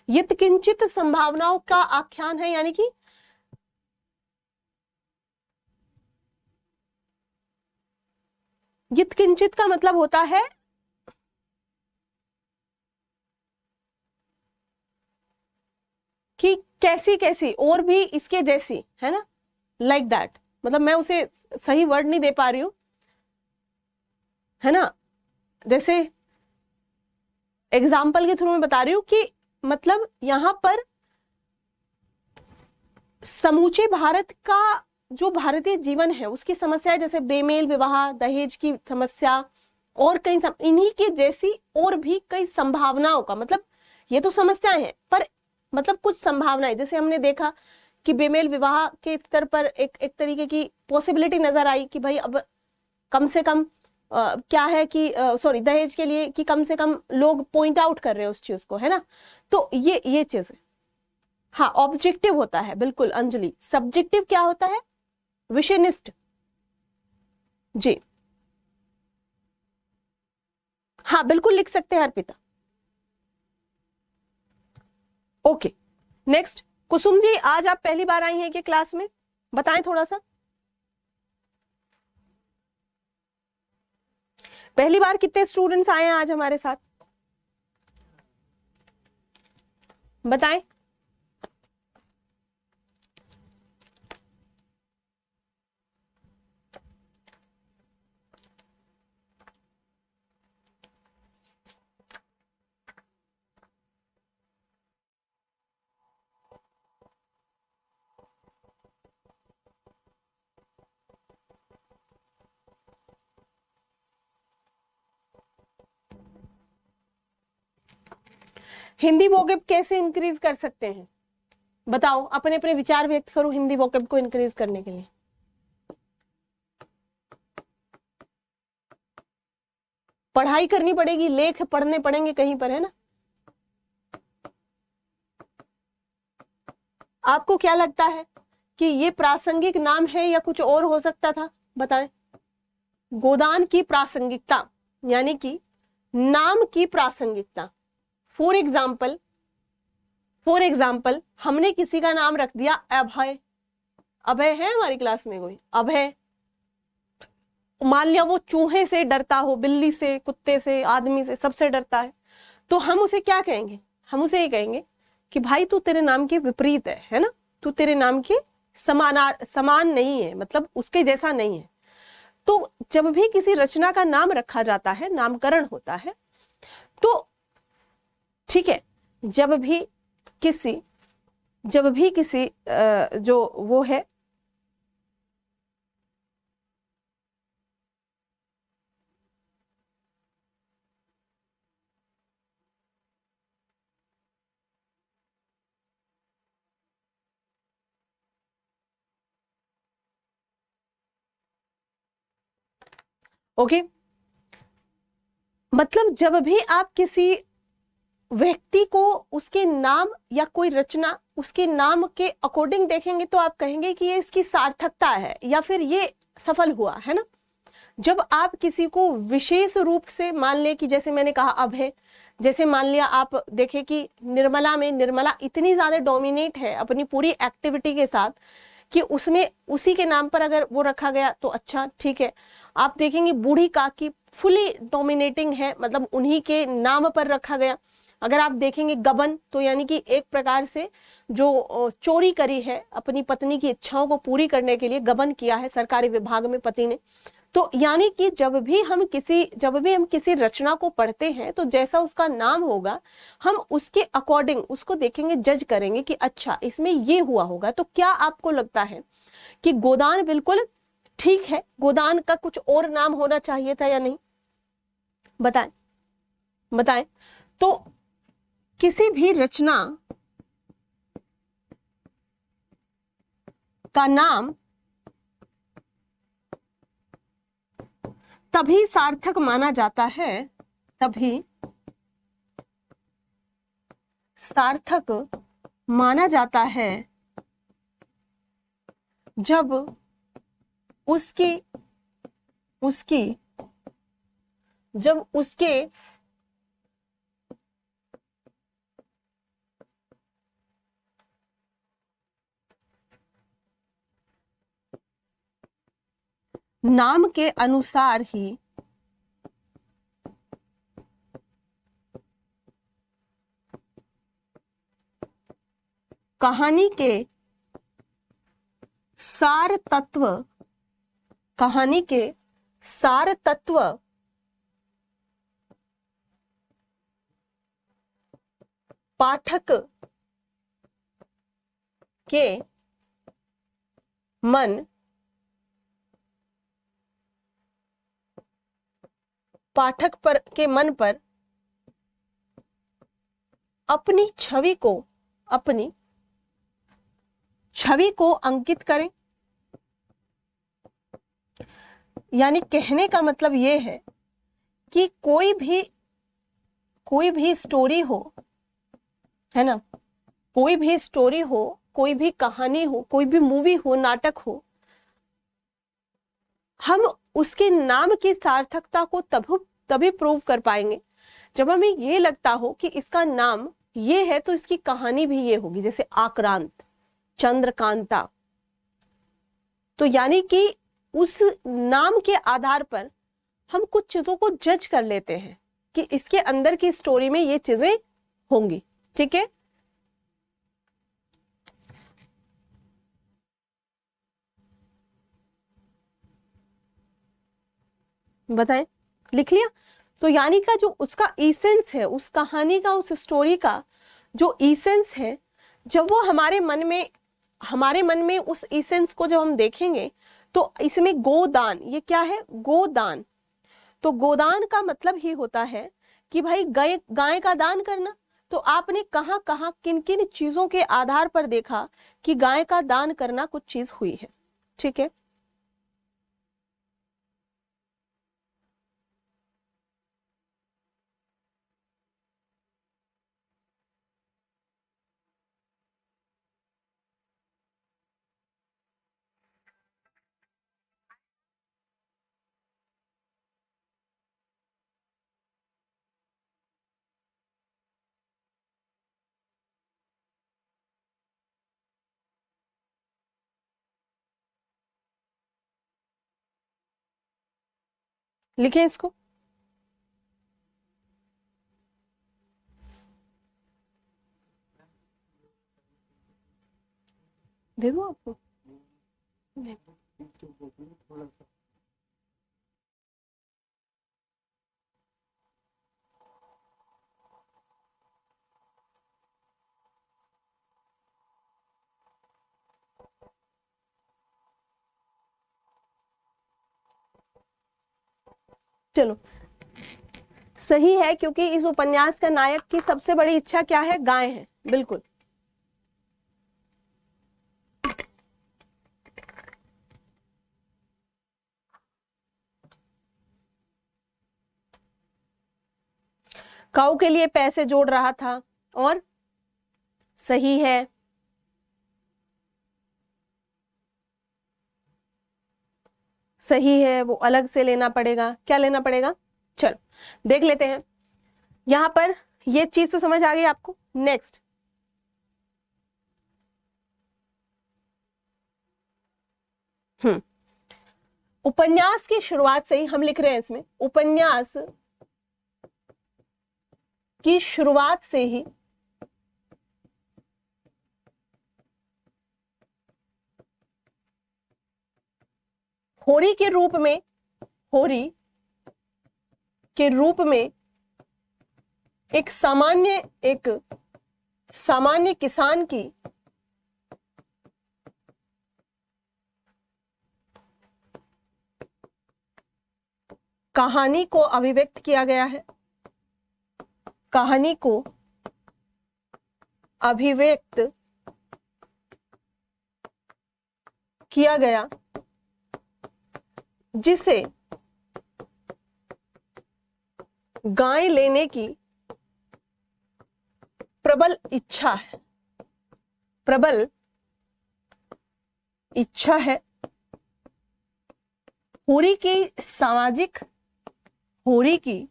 यत्किंचित संभावनाओं का आख्यान है, यानी कि यत्किंचित का मतलब होता है कि कैसी कैसी और भी इसके जैसी, है ना, लाइक दैट। मतलब मैं उसे सही वर्ड नहीं दे पा रही हूं, है ना। जैसे एग्जाम्पल के थ्रू मैं बता रही हूं कि मतलब यहां पर समूचे भारत का जो भारतीय जीवन है उसकी समस्या है, जैसे बेमेल विवाह, दहेज की समस्या और कई इन्हीं के जैसी और भी कई संभावनाओं का, मतलब ये तो समस्याएं हैं पर मतलब कुछ संभावनाएं, जैसे हमने देखा कि बेमेल विवाह के स्तर पर एक तरीके की पॉसिबिलिटी नजर आई कि भाई अब कम से कम क्या है कि सॉरी दहेज के लिए कि कम से कम लोग पॉइंट आउट कर रहे हैं उस चीज को, है ना। तो ये चीज है। हाँ, ऑब्जेक्टिव होता है बिल्कुल अंजलि, सब्जेक्टिव क्या होता है, विषयनिष्ठ। जी हाँ बिल्कुल लिख सकते हैं अर्पिता। ओके नेक्स्ट, कुसुम जी आज आप पहली बार आई हैं कि क्लास में, बताएं थोड़ा सा। पहली बार कितने स्टूडेंट्स आए हैं आज हमारे साथ, बताएं। हिंदी वोकैब कैसे इंक्रीज कर सकते हैं, बताओ, अपने अपने विचार व्यक्त करो हिंदी वोकैब को इंक्रीज करने के लिए। पढ़ाई करनी पड़ेगी, लेख पढ़ने पड़ेंगे कहीं पर, है ना। आपको क्या लगता है कि ये प्रासंगिक नाम है या कुछ और हो सकता था, बताएं। गोदान की प्रासंगिकता यानी कि नाम की प्रासंगिकता। फॉर एग्जाम्पल हमने किसी का नाम रख दिया अभय। अभय है हमारी क्लास में कोई अभय, मान लिया वो चूहे से डरता हो, बिल्ली से, कुत्ते से, आदमी से, सबसे डरता है, तो हम उसे क्या कहेंगे, हम उसे ये कहेंगे कि भाई तू तेरे नाम के विपरीत है ना, तू तेरे नाम के समान नहीं है, मतलब उसके जैसा नहीं है। तो जब भी किसी रचना का नाम रखा जाता है, नामकरण होता है, तो ठीक है, जब भी किसी जो वो है ओके, मतलब जब भी आप किसी व्यक्ति को उसके नाम या कोई रचना उसके नाम के अकॉर्डिंग देखेंगे तो आप कहेंगे कि ये इसकी सार्थकता है या फिर ये सफल हुआ, है ना। जब आप किसी को विशेष रूप से मान ले कि जैसे मैंने कहा अब है, जैसे मान लिया आप देखें कि निर्मला इतनी ज्यादा डोमिनेट है अपनी पूरी एक्टिविटी के साथ कि उसमें उसी के नाम पर अगर वो रखा गया तो अच्छा ठीक है। आप देखेंगे बूढ़ी काकी फुली डोमिनेटिंग है, मतलब उन्हीं के नाम पर रखा गया। अगर आप देखेंगे गबन, तो यानी कि एक प्रकार से जो चोरी करी है अपनी पत्नी की इच्छाओं को पूरी करने के लिए गबन किया है सरकारी विभाग में पति ने। तो यानी कि जब भी हम किसी रचना को पढ़ते हैं तो जैसा उसका नाम होगा हम उसके अकॉर्डिंग उसको देखेंगे, जज करेंगे कि अच्छा इसमें ये हुआ होगा। तो क्या आपको लगता है कि गोदान बिल्कुल ठीक है, गोदान का कुछ और नाम होना चाहिए था या नहीं, बताएं। तो किसी भी रचना का नाम तभी सार्थक माना जाता है, तभी सार्थक माना जाता है जब उसके नाम के अनुसार ही कहानी के सार तत्व पाठक के मन पर अपनी छवि को अंकित करें। यानी कहने का मतलब ये है कि कोई भी स्टोरी हो, है ना, कोई भी स्टोरी हो, कोई भी कहानी हो, कोई भी मूवी हो, नाटक हो, हम उसके नाम की सार्थकता को तभी प्रूव कर पाएंगे जब हमें ये लगता हो कि इसका नाम ये है तो इसकी कहानी भी ये होगी। जैसे आक्रांत, चंद्रकांता। तो यानी कि उस नाम के आधार पर हम कुछ चीजों को जज कर लेते हैं कि इसके अंदर की स्टोरी में ये चीजें होंगी। ठीक है, बताएं, लिख लिया? तो यानी का जो उसका इसेंस है, उस कहानी का, उस स्टोरी का जो इसेंस है, जब वो हमारे मन में उस इसेंस को जब हम देखेंगे तो इसमें गोदान, ये क्या है? गोदान। तो गोदान का मतलब ही होता है कि भाई गाय का दान करना। तो आपने कहाँ किन किन चीजों के आधार पर देखा कि गाय का दान करना कुछ चीज हुई है। ठीक है, लिखें इसको। दे दो आपको। चलो, सही है, क्योंकि इस उपन्यास का नायक की सबसे बड़ी इच्छा क्या है? गाय है। बिल्कुल। काऊ के लिए पैसे जोड़ रहा था, और सही है, सही है, वो अलग से लेना पड़ेगा। क्या लेना पड़ेगा? चलो देख लेते हैं। यहां पर ये चीज तो समझ आ गई आपको। नेक्स्ट, उपन्यास की शुरुआत से ही हम लिख रहे हैं इसमें, उपन्यास की शुरुआत से ही होरी के रूप में एक सामान्य किसान की कहानी को अभिव्यक्त किया गया है। कहानी को अभिव्यक्त किया गया जिसे गाय लेने की प्रबल इच्छा है। होरी की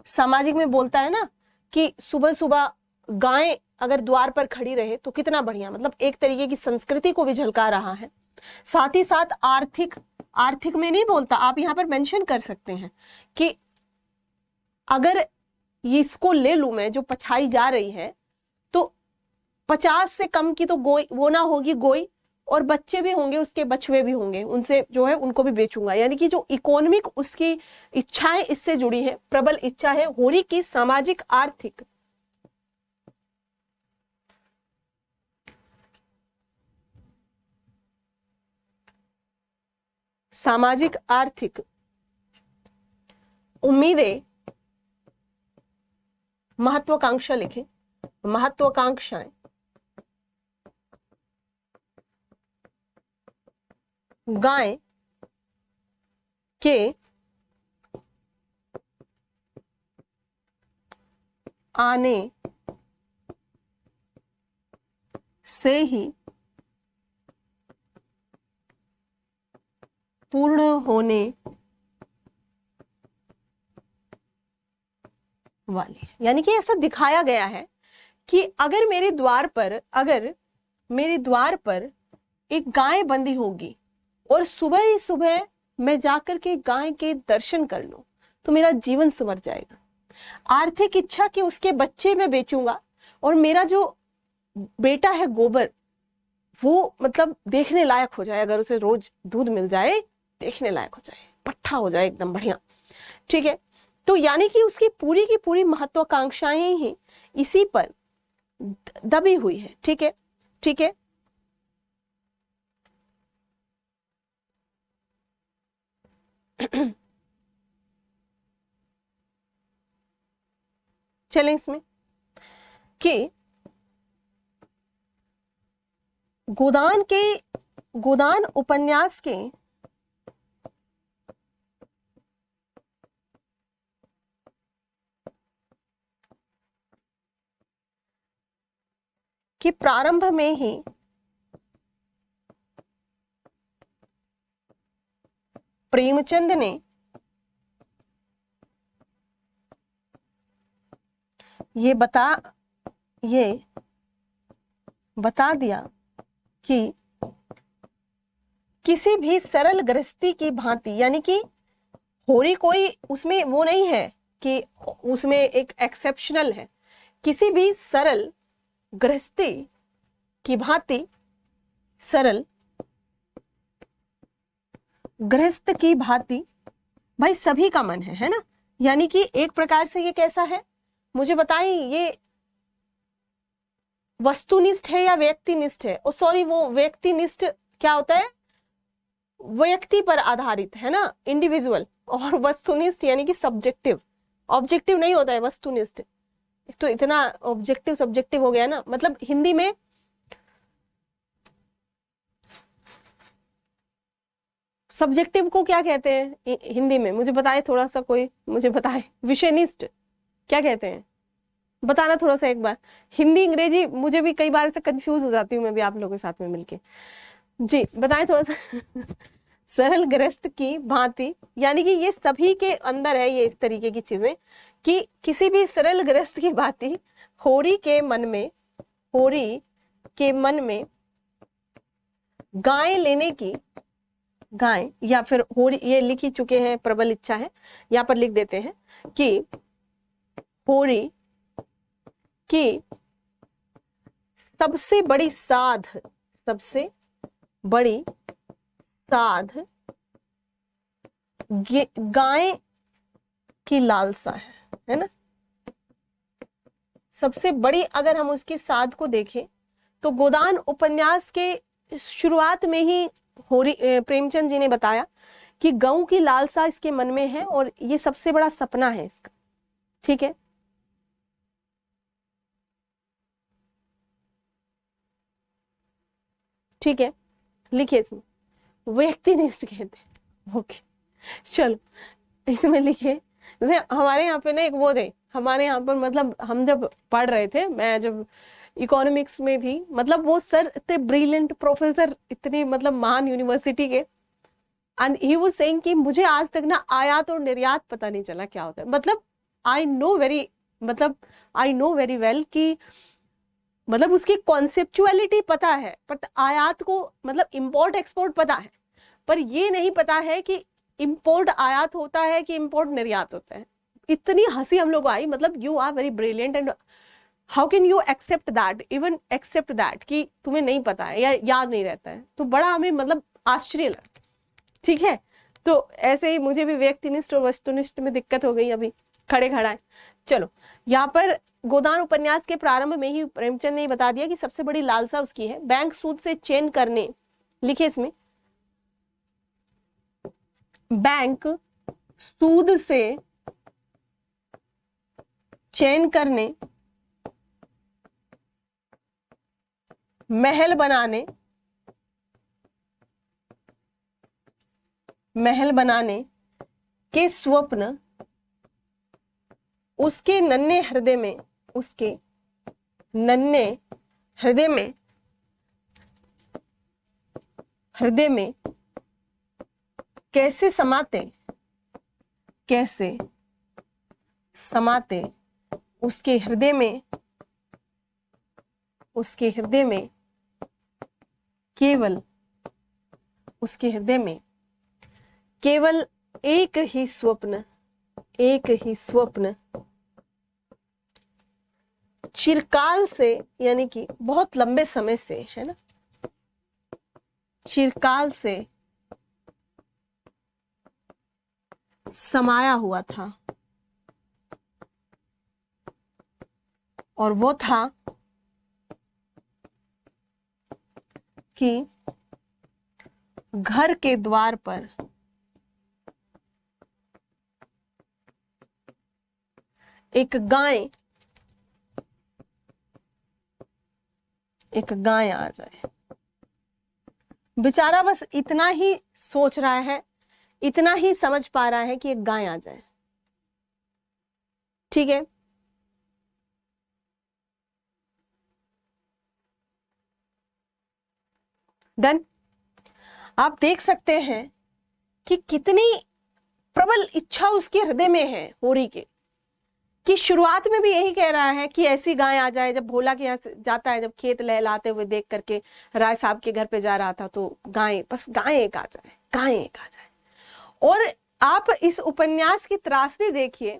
सामाजिक में बोलता है ना कि सुबह सुबह गाय अगर द्वार पर खड़ी रहे तो कितना बढ़िया, मतलब एक तरीके की संस्कृति को भी झलका रहा है। साथ ही साथ आर्थिक में नहीं बोलता, आप यहां पर मेंशन कर सकते हैं कि अगर इसको ले लूं मैं, जो पछाई जा रही है, तो 50 से कम की तो गोई वो ना होगी गोई, और बच्चे भी होंगे, उसके बछवे भी होंगे, उनसे जो है उनको भी बेचूंगा। यानी कि जो इकोनॉमिक उसकी इच्छाएं इससे जुड़ी है, प्रबल इच्छा है होरी की सामाजिक आर्थिक। सामाजिक आर्थिक उम्मीदें, महत्वाकांक्षा लिखें, महत्वाकांक्षाएं गाय के आने से ही पूर्ण होने वाली है। यानी कि ऐसा दिखाया गया है कि अगर मेरे द्वार पर एक गाय बंधी होगी और सुबह ही सुबह मैं जाकर के गाय के दर्शन कर लूं तो मेरा जीवन संवर जाएगा। आर्थिक इच्छा कि उसके बच्चे मैं बेचूंगा और मेरा जो बेटा है गोबर वो मतलब देखने लायक हो जाए, अगर उसे रोज दूध मिल जाए देखने लायक हो जाए, पट्ठा हो जाए एकदम बढ़िया। ठीक है, तो यानी कि उसकी पूरी की पूरी महत्वाकांक्षाएं ही इसी पर दबी हुई है। ठीक है, ठीक है। चलें इसमें कि गोदान उपन्यास के प्रारंभ में ही प्रेमचंद ने ये बता दिया कि किसी भी सरल गृहस्थी की भांति, यानी कि होरी कोई उसमें वो नहीं है कि उसमें एक एक्सेप्शनल है, किसी भी सरल गृहस्थी की भांति, सरल गृहस्थ की भांति भाई सभी का मन है ना। यानी कि एक प्रकार से ये कैसा है मुझे बताएं, ये वस्तुनिष्ठ है या व्यक्तिनिष्ठ है? सॉरी, वो व्यक्तिनिष्ठ क्या होता है, व्यक्ति पर आधारित है ना, इंडिविजुअल। और वस्तुनिष्ठ यानी कि सब्जेक्टिव, ऑब्जेक्टिव नहीं होता है वस्तुनिष्ठ। तो इतना ऑब्जेक्टिव सब्जेक्टिव हो गया ना। मतलब हिंदी में सब्जेक्टिव को क्या कहते हैं हिंदी में? मुझे बताए थोड़ा सा, कोई मुझे बताए। विषयनिष्ठ क्या कहते हैं बताना थोड़ा सा एक बार। हिंदी अंग्रेजी मुझे भी कई बार से कंफ्यूज हो जाती हूँ मैं भी आप लोगों के साथ में मिलके। जी बताएं थोड़ा सा। सरल गृहस्थ की भांति, यानी कि ये सभी के अंदर है ये इस तरीके की चीजें कि किसी भी सरल गृहस्थ की भांति होरी के मन में गाय लेने की, गाय या फिर होरी, ये लिख ही चुके हैं प्रबल इच्छा है, यहाँ पर लिख देते हैं कि होरी की सबसे बड़ी साध गाय की लालसा है ना। सबसे बड़ी अगर हम उसकी साध को देखें तो गोदान उपन्यास के शुरुआत में ही प्रेमचंद जी ने बताया कि गऊ की लालसा इसके मन में है और ये सबसे बड़ा सपना है इसका। ठीक है, ठीक है, लिखिए इसमें व्यक्तिनिष्ठ कहते हैं। ओके चलो इसमें लिखिए। जैसे हमारे यहाँ पे ना एक वो थे, हमारे यहाँ पर मतलब हम जब पढ़ रहे थे, मैं जब इकोनॉमिक्स में थी, मतलब वो सर इतने ब्रिलियंट प्रोफेसर, इतनी मतलब महान यूनिवर्सिटी के, एंड ही वाज सेइंग कि मुझे आज तक ना आयात और निर्यात पता नहीं चला क्या होता है। मतलब आई नो वेरी वेल कि मतलब उसकी कॉन्सेप्चुअलिटी पता है, बट आयात को मतलब इंपोर्ट एक्सपोर्ट पता है, पर ये नहीं पता है कि इंपोर्ट आयात होता है कि इंपोर्ट निर्यात होता है। इतनी हंसी हम लोग आई, मतलब you are very brilliant and how can you accept that, even accept that कि तुम्हें नहीं पता है या याद नहीं रहता है, तो बड़ा हमें मतलब आश्चर्य लगा। ठीक है, तो ऐसे ही मुझे भी व्यक्तिनिष्ठ और वस्तुनिष्ठ में दिक्कत हो गई अभी खड़े खड़ा है। चलो, यहाँ पर गोदान उपन्यास के प्रारंभ में ही प्रेमचंद ने बता दिया कि सबसे बड़ी लालसा उसकी है बैंक सूद से चैन करने, लिखे इसमें, बैंक सूद से चैन करने, महल बनाने, महल बनाने के स्वप्न उसके नन्हे हृदय में, उसके नन्हे हृदय में, हृदय में कैसे समाते, कैसे समाते, उसके हृदय में, उसके हृदय में केवल, उसके हृदय में केवल एक ही स्वप्न, एक ही स्वप्न चिरकाल से, यानी कि बहुत लंबे समय से, है ना, चिरकाल से समाया हुआ था, और वो था कि घर के द्वार पर एक गाय, एक गाय आ जाए। बेचारा बस इतना ही सोच रहा है, इतना ही समझ पा रहा है कि एक गाय आ जाए। ठीक है, डन। आप देख सकते हैं कि कितनी प्रबल इच्छा उसके हृदय में है होरी के, कि शुरुआत में भी यही कह रहा है कि ऐसी गाय आ जाए। जब भोला के यहाँ से जाता है, जब खेत लहलाते हुए देख करके राय साहब के घर पे जा रहा था, तो गाय, बस गाय एक आ जाए, गाय एक आ जाए। और आप इस उपन्यास की त्रासदी देखिए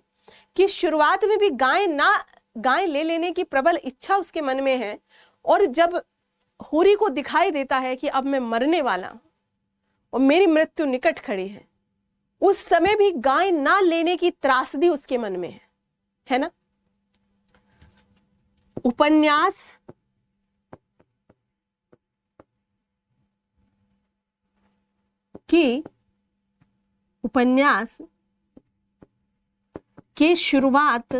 कि शुरुआत में भी गाय ले लेने की प्रबल इच्छा उसके मन में है, और जब होरी को दिखाई देता है कि अब मैं मरने वाला हूं और मेरी मृत्यु निकट खड़ी है, उस समय भी गाय ना लेने की त्रासदी उसके मन में है ना। उपन्यास की, उपन्यास के शुरुआत,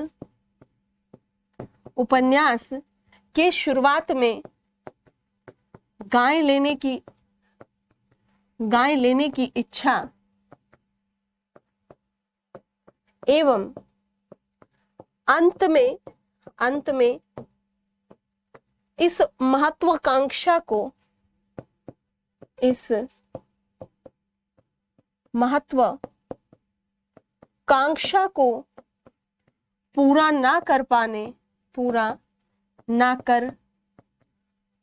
उपन्यास के शुरुआत में गाय लेने की इच्छा एवं अंत में इस महत्वाकांक्षा को, इस महत्वाकांक्षा को पूरा ना कर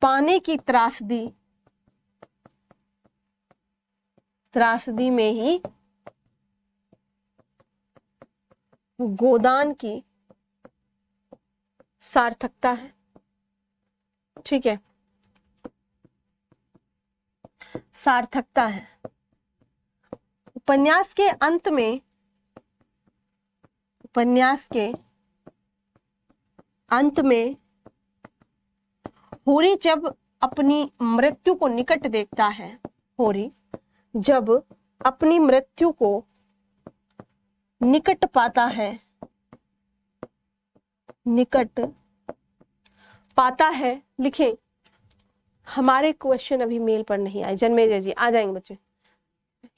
पाने की त्रासदी में ही गोदान की सार्थकता है। ठीक है, सार्थकता है। उपन्यास के अंत में, उपन्यास के अंत में होरी जब अपनी मृत्यु को निकट देखता है, होरी जब अपनी मृत्यु को निकट पाता है, निकट पाता है, लिखें। हमारे क्वेश्चन अभी मेल पर नहीं आए, जन्मेजय जी आ जाएंगे बच्चे।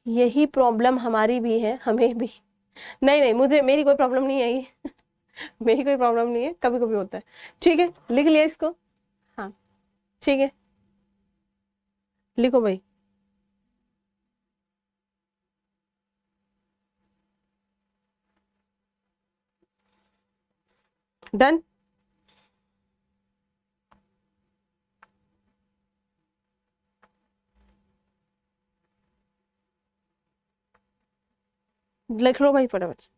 यही प्रॉब्लम हमारी भी है, हमें भी। नहीं, मेरी कोई प्रॉब्लम नहीं है ये मेरी कोई प्रॉब्लम नहीं है, कभी कभी होता है। ठीक है, लिख लिया इसको। हाँ ठीक है, लिखो भाई। डन। लिख लो भाई फटाफट से।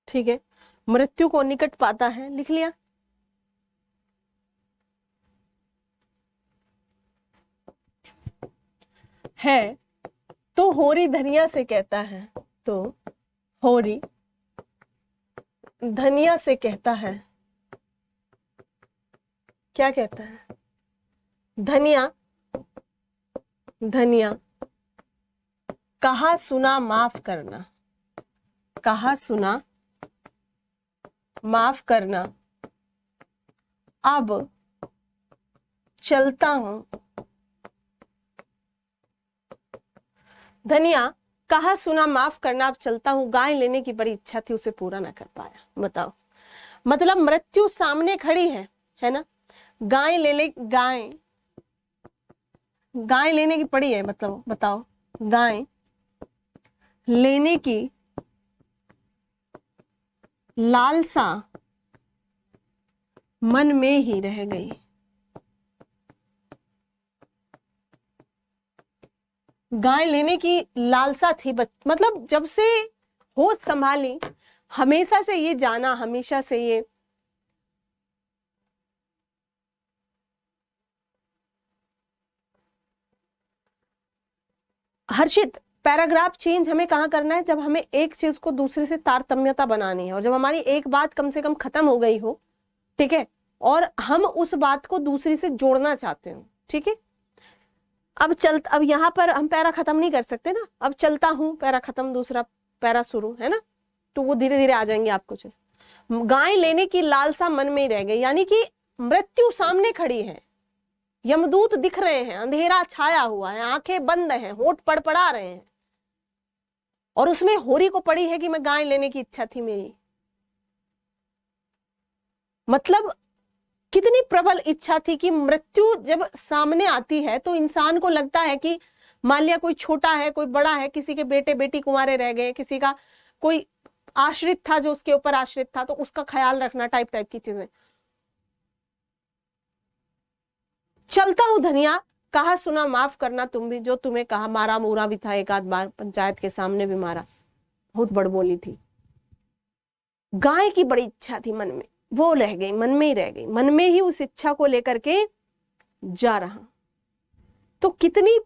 ठीक है, मृत्यु को निकट पाता है, लिख लिया। है तो होरी धनिया से कहता है, तो होरी धनिया से कहता है, क्या कहता है? धनिया, धनिया कहा सुना माफ करना, कहा सुना माफ करना, अब चलता हूं। धनिया कहा सुना माफ करना, अब चलता हूं। गाय लेने की बड़ी इच्छा थी, उसे पूरा ना कर पाया। बताओ, मतलब मृत्यु सामने खड़ी है ना, गाय ले ले, गाय लेने की पड़ी है, मतलब बताओ, गाय लेने की लालसा मन में ही रह गई। गाय लेने की लालसा थी, मतलब जब से होश संभाली, हमेशा से ये जाना, हमेशा से ये हर्षित, पैराग्राफ चेंज हमें कहाँ करना है? जब हमें एक चीज को दूसरे से तारतम्यता बनानी है, और जब हमारी एक बात कम से कम खत्म हो गई हो, ठीक है, और हम उस बात को दूसरी से जोड़ना चाहते हो, ठीक है। अब यहाँ पर हम पैरा खत्म नहीं कर सकते ना, अब चलता हूं, पैरा खत्म, दूसरा पैरा शुरू, है ना, तो वो धीरे धीरे आ जाएंगे आपको। गाय लेने की लालसा मन में ही रह गई, यानी कि मृत्यु सामने खड़ी है, यमदूत दिख रहे हैं, अंधेरा छाया हुआ है, आंखें बंद हैं, होठ पड़पड़ा रहे हैं, और उसमें होरी को पड़ी है कि मैं गाय लेने की इच्छा थी मेरी। मतलब कितनी प्रबल इच्छा थी कि मृत्यु जब सामने आती है तो इंसान को लगता है कि मान लिया कोई छोटा है, कोई बड़ा है, किसी के बेटे बेटी कुंवारे रह गए, किसी का कोई आश्रित था जो उसके ऊपर आश्रित था, तो उसका ख्याल रखना, टाइप की चीजें। चलता हूं धनिया, कहा सुना माफ करना, तुम भी, जो तुम्हें कहा, मारा मोरा भी था, एक आध बार पंचायत के सामने भी मारा, बहुत बड़बोली थी। गाय की बड़ी इच्छा थी मन में, वो रह गई, मन में ही रह गई, मन में ही उस इच्छा को लेकर के जा रहा। तो कितनी,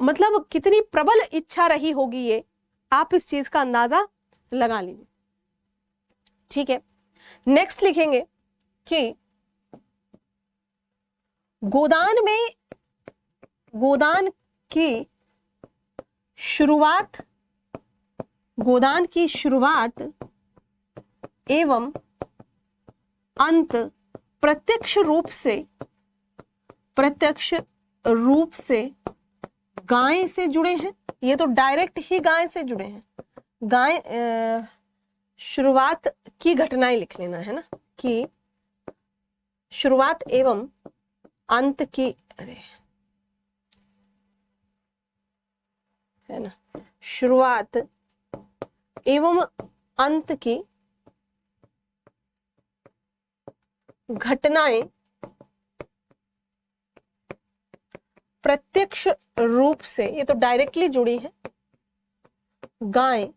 मतलब कितनी प्रबल इच्छा रही होगी ये, आप इस चीज का अंदाजा लगा लीजिए। ठीक है, नेक्स्ट लिखेंगे कि गोदान की शुरुआत एवं अंत प्रत्यक्ष रूप से गाय से जुड़े हैं। ये तो डायरेक्ट ही गाय से जुड़े हैं। गाय, शुरुआत की घटनाएं लिख लेना है ना, कि शुरुआत एवं अंत की, अरे है ना, शुरुआत एवं अंत की घटनाएं प्रत्यक्ष रूप से, ये तो डायरेक्टली जुड़ी है, गाय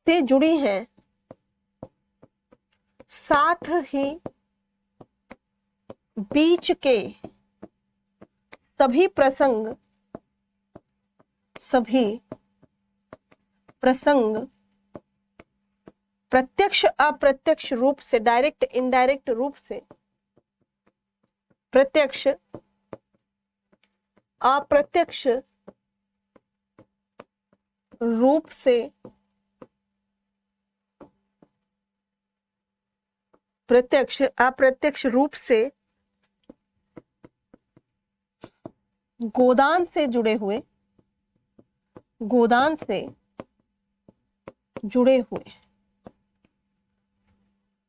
से जुड़ी हैं, साथ ही बीच के सभी प्रसंग प्रत्यक्ष अप्रत्यक्ष रूप से, डायरेक्ट इनडायरेक्ट रूप से, प्रत्यक्ष अप्रत्यक्ष रूप से, प्रत्यक्ष अप्रत्यक्ष रूप से गोदान से जुड़े हुए,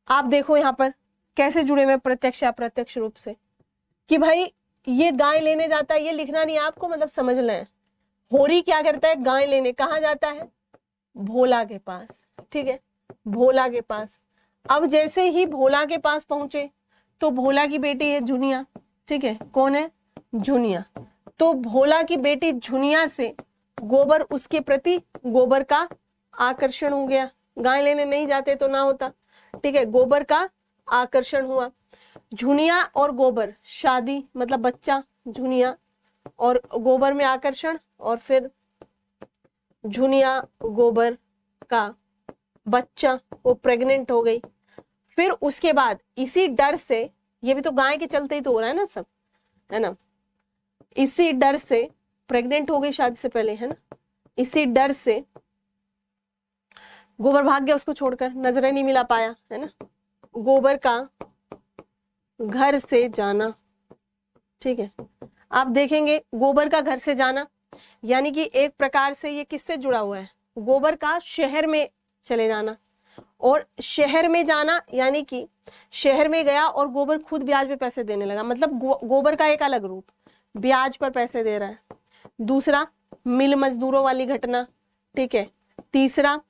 आप देखो यहां पर कैसे जुड़े हुए प्रत्यक्ष अप्रत्यक्ष रूप से, कि भाई ये गाय लेने जाता है, ये लिखना नहीं है आपको, मतलब समझ लें। होरी क्या करता है? गाय लेने कहाँ जाता है? भोला के पास, ठीक है, भोला के पास। अब जैसे ही भोला के पास पहुंचे तो भोला की बेटी है झुनिया, ठीक है, कौन है? झुनिया। तो भोला की बेटी झुनिया से गोबर उसके प्रति गोबर का आकर्षण हो गया, गाय लेने नहीं जाते तो ना होता, ठीक है, गोबर का आकर्षण हुआ। झुनिया और गोबर, शादी मतलब बच्चा, झुनिया और गोबर में आकर्षण, और फिर झुनिया गोबर का बच्चा, वो प्रेग्नेंट हो गई। फिर उसके बाद इसी डर से, ये भी तो गाय के चलते ही तो हो रहा है ना सब, है ना, इसी डर से प्रेग्नेंट हो गई शादी से पहले, है ना, इसी डर से गोबर भाग गया उसको छोड़कर, नजरें नहीं मिला पाया, है ना, गोबर का घर से जाना, ठीक है। आप देखेंगे गोबर का घर से जाना यानी कि एक प्रकार से ये किससे जुड़ा हुआ है, गोबर का शहर में चले जाना, और शहर में जाना यानी कि शहर में गया और गोबर खुद ब्याज पे पैसे देने लगा, मतलब गोबर का एक अलग रूप, ब्याज पर पैसे दे रहा है। दूसरा, मिल मजदूरों वाली घटना, ठीक है। तीसरा,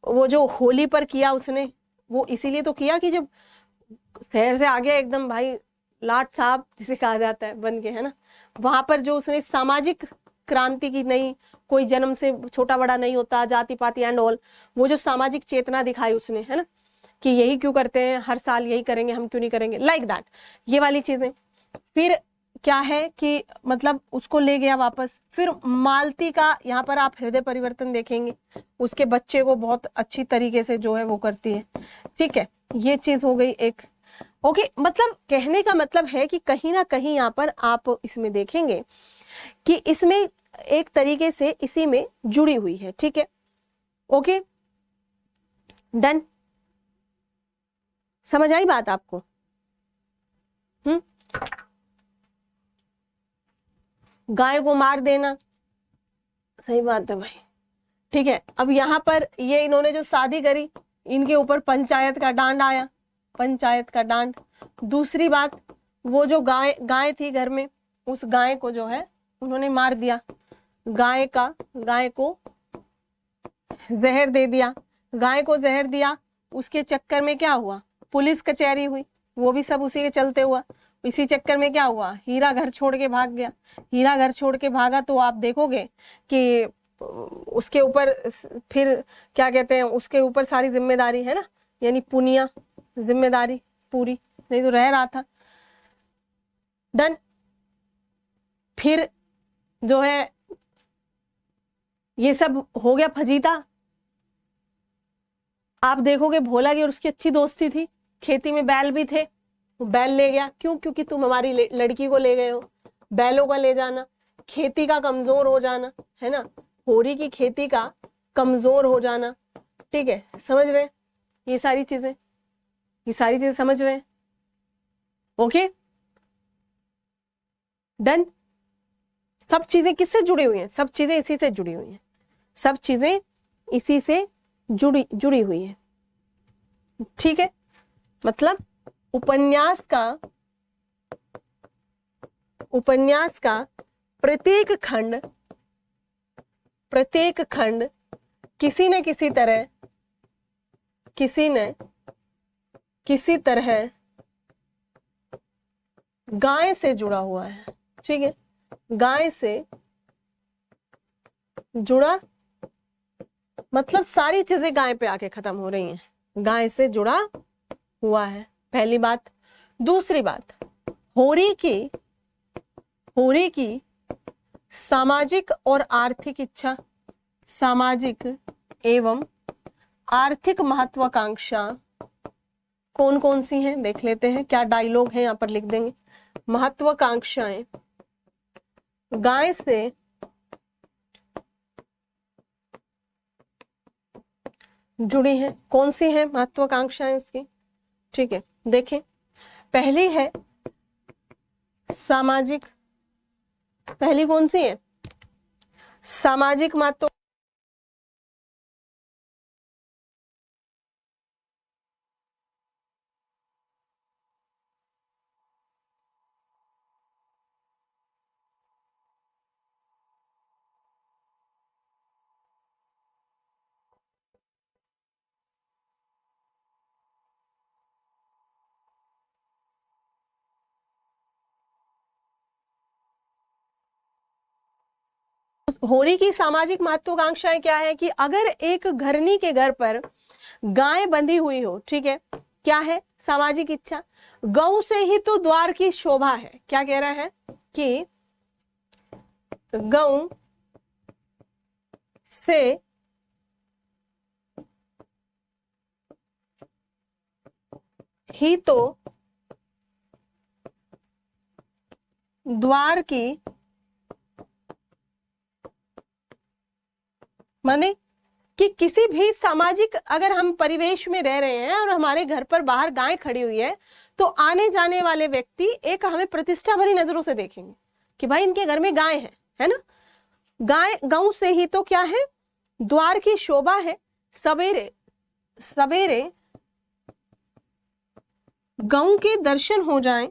वो जो होली पर किया उसने, वो इसीलिए तो किया कि जब शहर से आ गया एकदम भाई लाट साहब जिसे कहा जाता है बन के, है ना, वहां पर जो उसने सामाजिक क्रांति की, नहीं कोई जन्म से छोटा बड़ा नहीं होता, जाति पाति एंड ऑल, वो जो सामाजिक चेतना दिखाई उसने, है ना, कि यही क्यों करते हैं, हर साल यही करेंगे, हम क्यों नहीं करेंगे, लाइक दैट, ये वाली चीजें। फिर क्या है कि मतलब उसको ले गया वापस। फिर मालती का यहाँ पर आप हृदय परिवर्तन देखेंगे, उसके बच्चे को बहुत अच्छी तरीके से जो है वो करती है, ठीक है, ये चीज हो गई एक। ओके, मतलब कहने का मतलब है कि कहीं ना कहीं यहाँ पर आप इसमें देखेंगे कि इसमें एक तरीके से इसी में जुड़ी हुई है, ठीक है। ओके, डन, समझ आई बात आपको? गाय को मार देना, सही बात है भाई, ठीक है। अब यहाँ पर ये इन्होंने जो शादी करी, इनके ऊपर पंचायत का डांड आया, पंचायत का डांड। दूसरी बात, वो जो गाय गाय थी घर में, उस गाय को जो है उन्होंने मार दिया, गाय को जहर दे दिया, गाय को जहर दिया। उसके चक्कर में क्या हुआ, पुलिस कचहरी हुई, वो भी सब उसी के चलते हुआ। इसी चक्कर में क्या हुआ, हीरा घर छोड़ के भाग गया। हीरा घर छोड़ के भागा तो आप देखोगे कि उसके ऊपर फिर क्या कहते हैं, उसके ऊपर सारी जिम्मेदारी, है ना, यानी पुनिया जिम्मेदारी पूरी, नहीं तो रह रहा था। डन। फिर जो है ये सब हो गया फजीता। आप देखोगे भोला की और उसकी अच्छी दोस्ती थी, खेती में बैल भी थे, वो बैल ले गया, क्यों, क्योंकि तुम हमारी लड़की को ले गए हो। बैलों का ले जाना, खेती का कमजोर हो जाना, है ना, होरी की खेती का कमजोर हो जाना, ठीक है, समझ रहे हैं ये सारी चीजें, ये सारी चीजें समझ रहे हैं? Okay, done. सब चीजें किससे जुड़ी हुई हैं, सब चीजें इसी से जुड़ी हुई हैं, सब चीजें इसी से जुड़ी हुई है, ठीक है। मतलब उपन्यास का प्रत्येक खंड किसी न किसी तरह गाय से जुड़ा हुआ है, ठीक है, गाय से जुड़ा, मतलब सारी चीजें गाय पे आके खत्म हो रही हैं, गाय से जुड़ा हुआ है, पहली बात। दूसरी बात, होरी की सामाजिक और आर्थिक इच्छा, सामाजिक एवं आर्थिक महत्वाकांक्षा कौन कौन सी हैं देख लेते हैं, क्या डायलॉग है यहाँ पर लिख देंगे। महत्वाकांक्षाएं गाय से जुड़ी हैं, कौन सी हैं महत्वाकांक्षाएं उसकी, ठीक है। देखें, पहली है सामाजिक, पहली कौन सी है, सामाजिक महत्व, होरी की सामाजिक महत्वाकांक्षाएं क्या है कि अगर एक घरनी के घर पर गाय बंधी हुई हो, ठीक है, क्या है सामाजिक इच्छा, गौ से ही तो द्वार की शोभा है। क्या कह रहा है कि गौ से ही तो द्वार की, माने कि किसी भी सामाजिक अगर हम परिवेश में रह रहे हैं और हमारे घर पर बाहर गाय खड़ी हुई है तो आने जाने वाले व्यक्ति एक हमें प्रतिष्ठा भरी नजरों से देखेंगे कि भाई इनके घर में गाय है ना। गाय, गौ से ही तो क्या है, द्वार की शोभा है। सवेरे सवेरे गौ के दर्शन हो जाएं,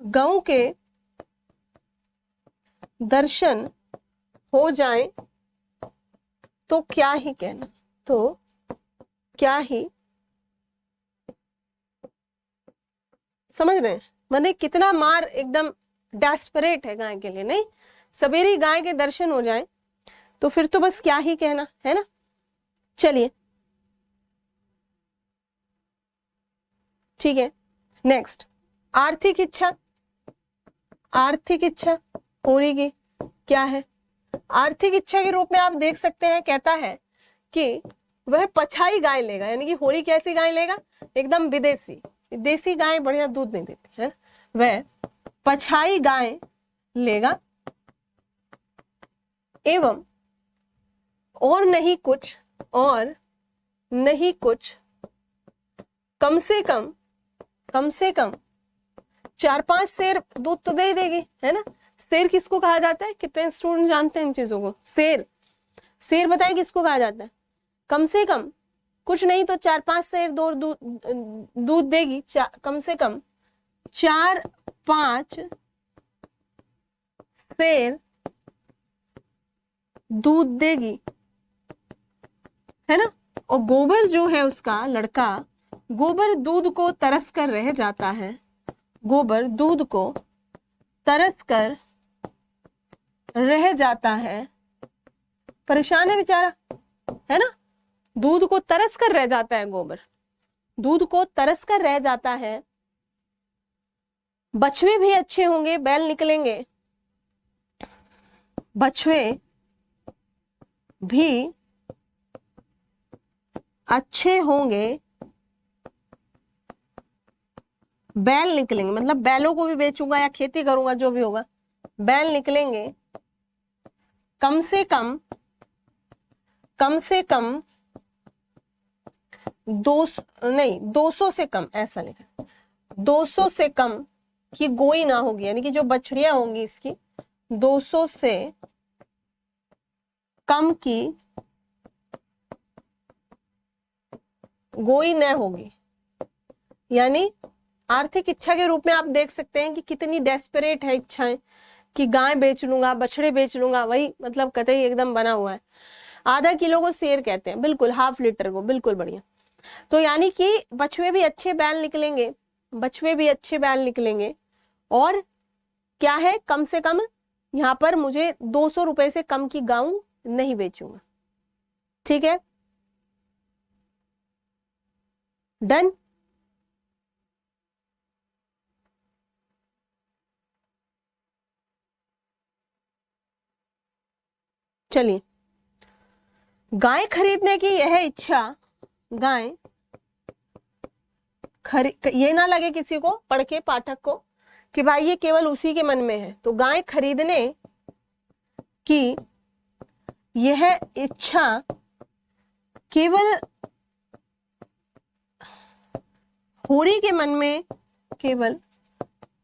गौ के दर्शन हो जाएं तो क्या ही कहना, तो क्या ही, समझ रहे हैं मैंने कितना मार एकदम डेस्परेट है गाय के लिए। नहीं, सवेरे गाय के दर्शन हो जाएं तो फिर तो बस क्या ही कहना, है ना। चलिए ठीक है, नेक्स्ट आर्थिक इच्छा। आर्थिक इच्छा होरी की क्या है, आर्थिक इच्छा के रूप में आप देख सकते हैं, कहता है कि वह पछाई गाय लेगा, यानी कि होरी कैसी गाय लेगा, एकदम विदेशी, देसी गाय बढ़िया दूध नहीं देती है, वह पछाई गाय लेगा एवं और नहीं कुछ, और नहीं कुछ, कम से कम 4-5 सेर दूध तो दे देगी, है ना। शेर किसको कहा जाता है, कितने स्टूडेंट जानते हैं इन चीजों को। शेर, शेर बताए किसको कहा जाता है, कम से कम कुछ नहीं तो 4-5 सेर दूध देगी, कम से कम 4-5 सेर दूध देगी, है ना। और गोबर जो है उसका लड़का, गोबर दूध को तरस कर रह जाता है, गोबर दूध को तरस कर रह जाता है, परेशान है बेचारा, है ना। दूध को तरस कर रह जाता है, गोबर दूध को तरस कर रह जाता है। बछवे भी अच्छे होंगे, बैल निकलेंगे, बछवे भी अच्छे होंगे, बैल निकलेंगे, मतलब बैलों को भी बेचूंगा या खेती करूंगा जो भी होगा, बैल निकलेंगे कम से कम 200 से कम, ऐसा लिखा 200 से कम की गोई ना होगी, यानी कि जो बछड़ियां होंगी इसकी 200 से कम की गोई न होगी। यानी आर्थिक इच्छा के रूप में आप देख सकते हैं कि कितनी डेस्परेट है इच्छाएं कि गाय बेच लूंगा, बछड़े बेच लूंगा, वही मतलब कतई एकदम बना हुआ है। आधा किलो को शेर कहते हैं, बिल्कुल, हाफ लीटर को, बिल्कुल बढ़िया। तो यानी कि बछुए भी अच्छे बैल निकलेंगे, बछुए भी अच्छे बैल निकलेंगे, और क्या है, कम से कम यहाँ पर मुझे 200 रुपए से कम की गाय नहीं बेचूंगा। ठीक है, डन। चलिए, गाय खरीदने की यह इच्छा, गाय ये ना लगे किसी को पढ़ के, पाठक को, कि भाई ये केवल उसी के मन में है। तो गाय खरीदने की यह इच्छा केवल होरी के मन में, केवल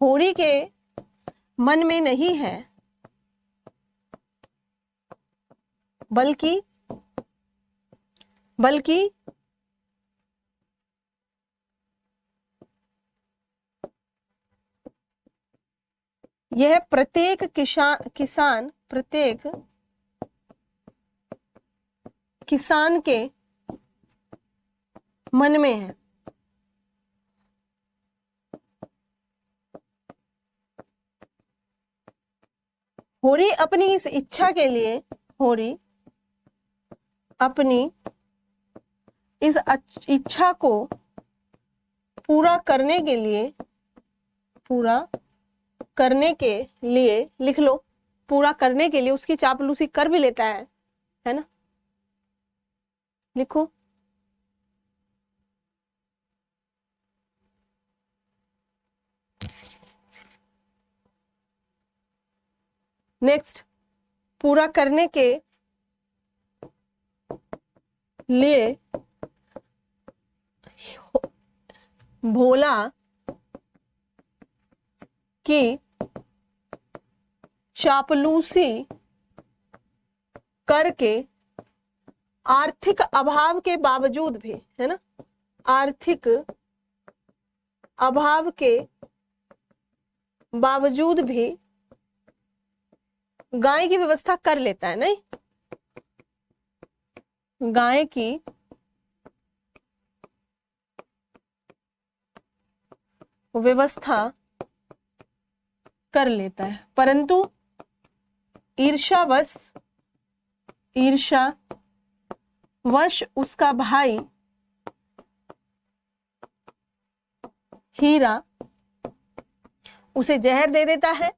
होरी के मन में नहीं है, बल्कि यह प्रत्येक किसान के मन में है। होरी अपनी इस इच्छा के लिए, होरी अपनी इस इच्छा को पूरा करने के लिए, पूरा करने के लिए, लिख लो, पूरा करने के लिए उसकी चापलूसी कर भी लेता है ना, लिखो। नेक्स्ट, पूरा करने के लिए भोला की चापलूसी करके आर्थिक अभाव के बावजूद भी, है ना, आर्थिक अभाव के बावजूद भी गाय की व्यवस्था कर लेता है। नहीं, गाय की व्यवस्था कर लेता है, परंतु ईर्ष्यावश उसका भाई हीरा उसे जहर दे देता है,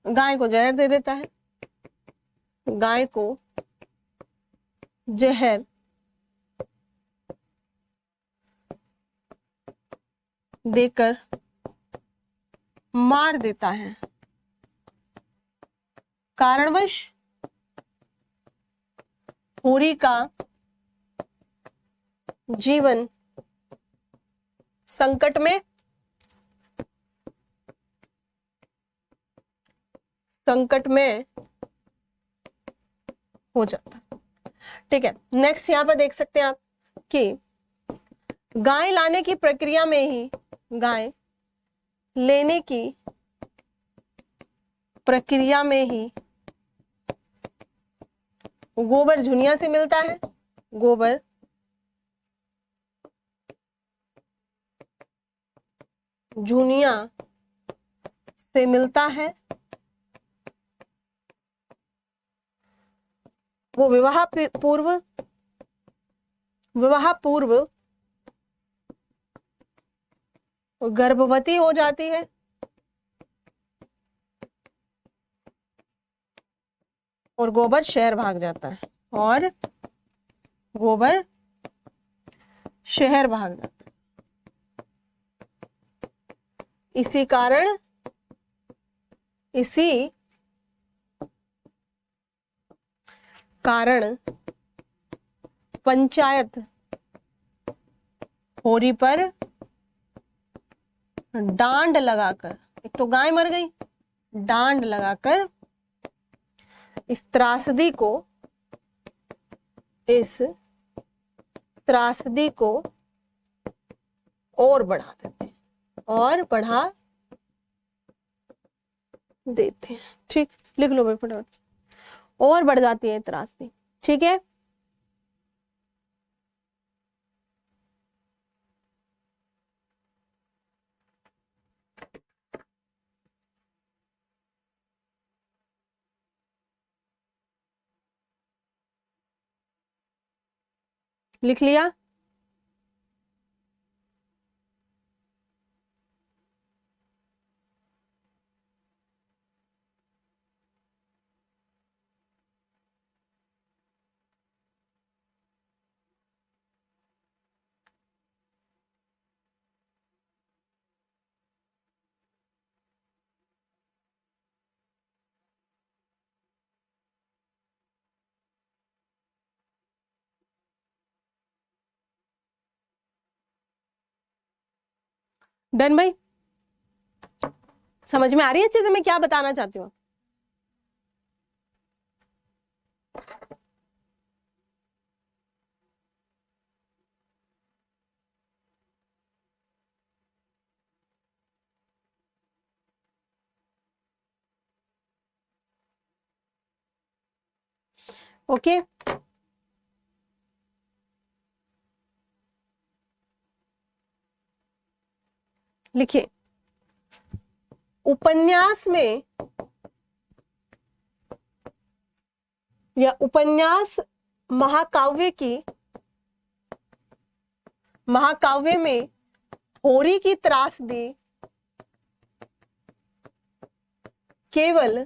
गाय को जहर दे देता है, गाय को जहर देकर मार देता है। कारणवश होरी का जीवन संकट में हो जाता है। ठीक है, नेक्स्ट यहां पर देख सकते हैं आप कि गाय लाने की प्रक्रिया में ही, गाय लेने की प्रक्रिया में ही गोबर झुनिया से मिलता है, गोबर झुनिया से मिलता है। वो विवाह पूर्व गर्भवती हो जाती है और गोबर शहर भाग जाता है, और गोबर शहर भाग जाता है। इसी कारण पंचायत होरी पर डांड लगाकर, एक तो गाय मर गई, डांड लगाकर इस त्रासदी को और बढ़ा देते हैं, और बढ़ा देते हैं। ठीक, लिख लो भाई फटाफट, और बढ़ जाती है त्रासदी। ठीक है, लिख लिया। डन भाई, समझ में आ रही है अच्छे से मैं क्या बताना चाहती हूँ? ओके, लिखिए। उपन्यास में या उपन्यास महाकाव्य में होरी की त्रासदी केवल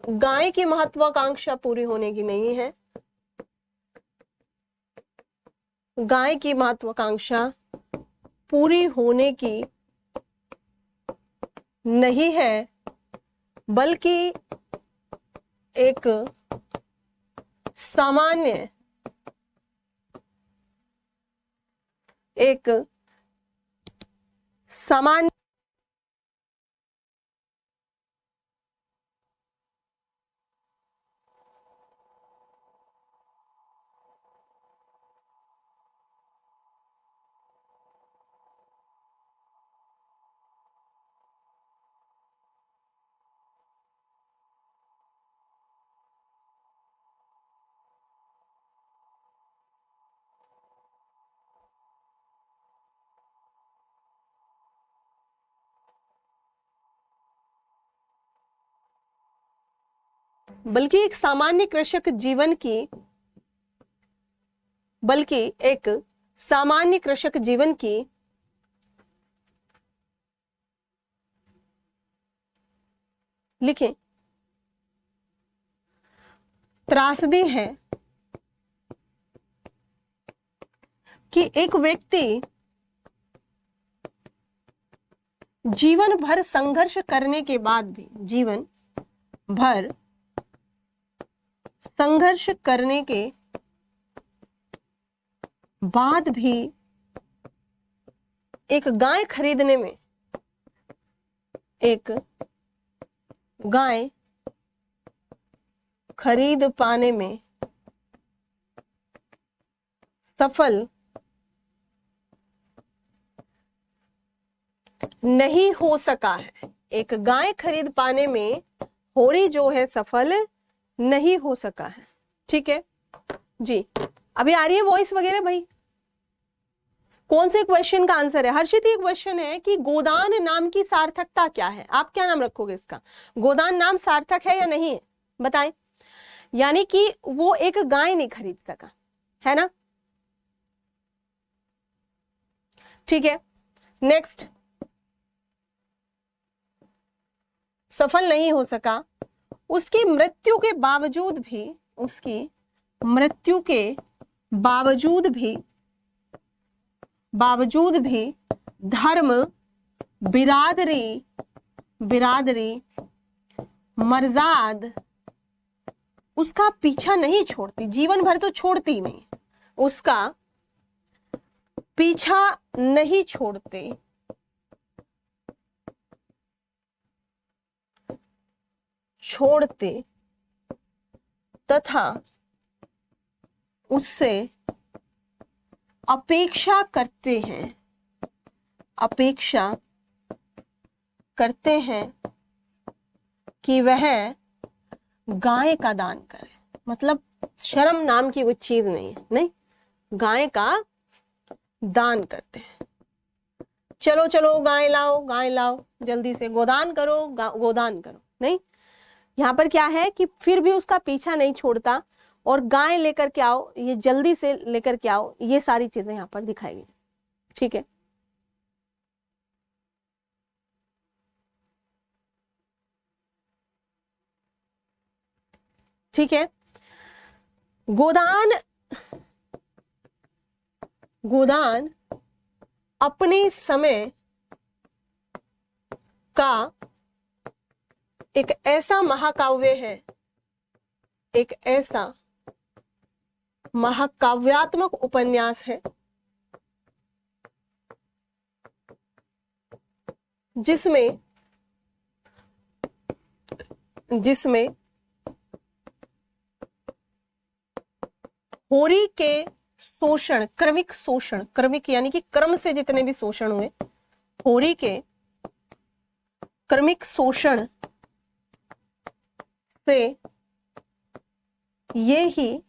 गाय की महत्वाकांक्षा पूरी होने की नहीं है, गाय की महत्वाकांक्षा पूरी होने की नहीं है, बल्कि एक सामान्य बल्कि एक सामान्य कृषक जीवन की लिखें त्रासदी है कि एक व्यक्ति जीवन भर संघर्ष करने के बाद भी एक गाय खरीद पाने में सफल नहीं हो सका है। एक गाय खरीद पाने में होरी जो है सफल नहीं हो सका है। ठीक है जी, अभी आ रही है वॉइस वगैरह भाई? कौन से क्वेश्चन का आंसर है? हर्षित, ये क्वेश्चन है कि गोदान नाम की सार्थकता क्या है? आप क्या नाम रखोगे इसका? गोदान नाम सार्थक है या नहीं है बताएं। यानी कि वो एक गाय नहीं खरीद सका, है ना? ठीक है, नेक्स्ट, सफल नहीं हो सका। उसकी मृत्यु के बावजूद भी धर्म, बिरादरी मर्जाद उसका पीछा नहीं छोड़ती। जीवन भर तो छोड़ती नहीं, उसका पीछा नहीं छोड़ते तथा उससे अपेक्षा करते हैं कि वह गाय का दान करे। मतलब शर्म नाम की कुछ चीज नहीं, गाय का दान करते हैं। चलो गाय लाओ जल्दी से, गोदान करो नहीं। यहाँ पर क्या है कि फिर भी उसका पीछा नहीं छोड़ता और गाय लेकर के आओ, ये जल्दी से लेकर के आओ, ये सारी चीजें यहाँ पर दिखाई गई। ठीक है, ठीक है। गोदान अपने समय का एक ऐसा महाकाव्यात्मक उपन्यास है जिसमें होरी के शोषण, क्रमिक यानी कि क्रम से जितने भी शोषण हुए, होरी के क्रमिक शोषण से ये ही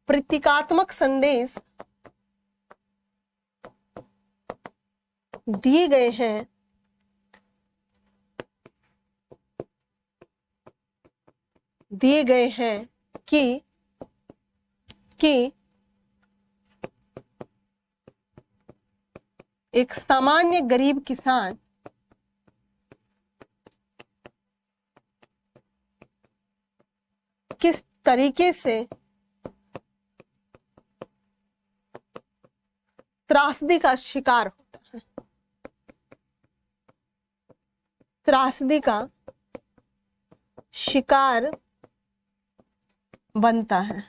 प्रतीकात्मक संदेश दिए गए हैं दिए गए हैं कि एक सामान्य गरीब किसान किस तरीके से त्रासदी का शिकार होता है, त्रासदी का शिकार बनता है।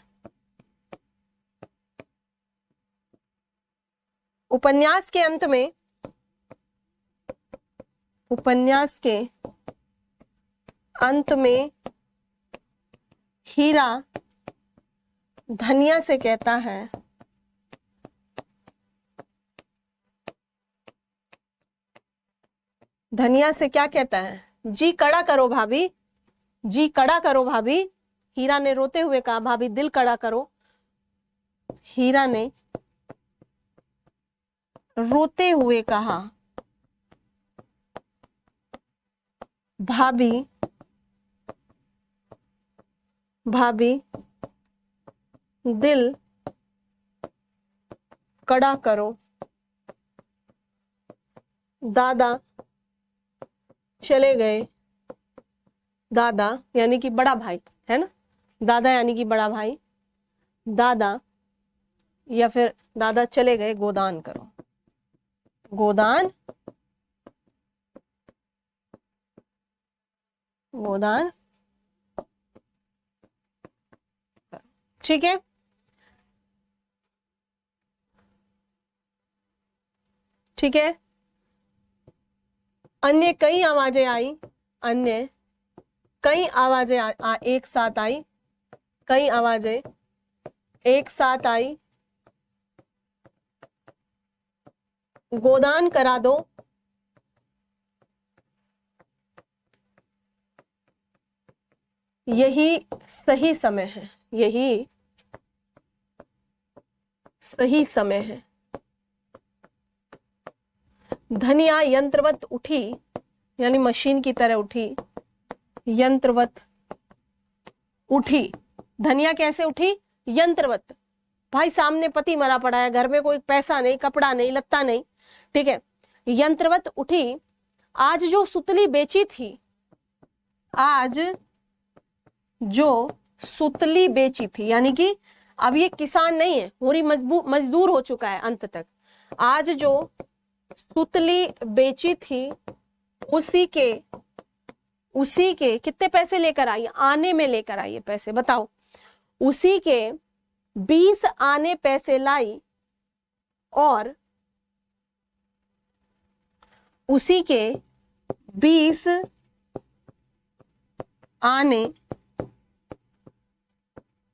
उपन्यास के अंत में, उपन्यास के अंत में हीरा धनिया से कहता है, धनिया से क्या कहता है? जी कड़ा करो भाभी, जी कड़ा करो भाभी। हीरा ने रोते हुए कहा, भाभी दिल कड़ा करो। हीरा ने रोते हुए कहा, भाभी भाभी दिल कड़ा करो। दादा चले गए। दादा यानी कि बड़ा भाई है ना, दादा यानी कि बड़ा भाई। दादा या फिर दादा चले गए गोदान करो, गोदान, गोदान। ठीक है, ठीक है। अन्य कई आवाजें आई, अन्य कई आवाजें एक साथ आई, कई आवाजें एक साथ आई। गोदान करा दो, यही सही समय है, यही सही समय है। धनिया यंत्रवत उठी, यानी मशीन की तरह उठी, यंत्रवत उठी। धनिया कैसे उठी? यंत्रवत। भाई सामने पति मरा पड़ा है, घर में कोई पैसा नहीं, कपड़ा नहीं, लत्ता नहीं, ठीक है। यंत्रवत उठी, आज जो सुतली बेची थी, आज जो सुतली बेची थी, यानी कि अब ये किसान नहीं है, पूरी मजदूर हो चुका है अंत तक। आज जो सुतली बेची थी उसी के कितने पैसे लेकर आई? आने में लेकर आई है पैसे, बताओ। उसी के 20 आने पैसे लाई और उसी के 20 आने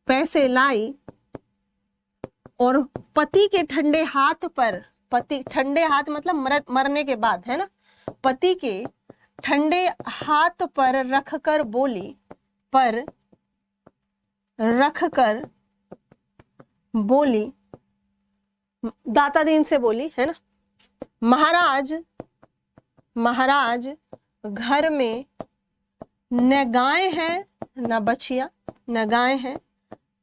पैसे लाई और पति के ठंडे हाथ पर, पति ठंडे हाथ मतलब मरने के बाद है ना, पति के ठंडे हाथ पर रखकर बोली, पर रखकर बोली, दाता दीन से बोली है ना, महाराज, महाराज घर में न गाय है न बछिया, न गाय है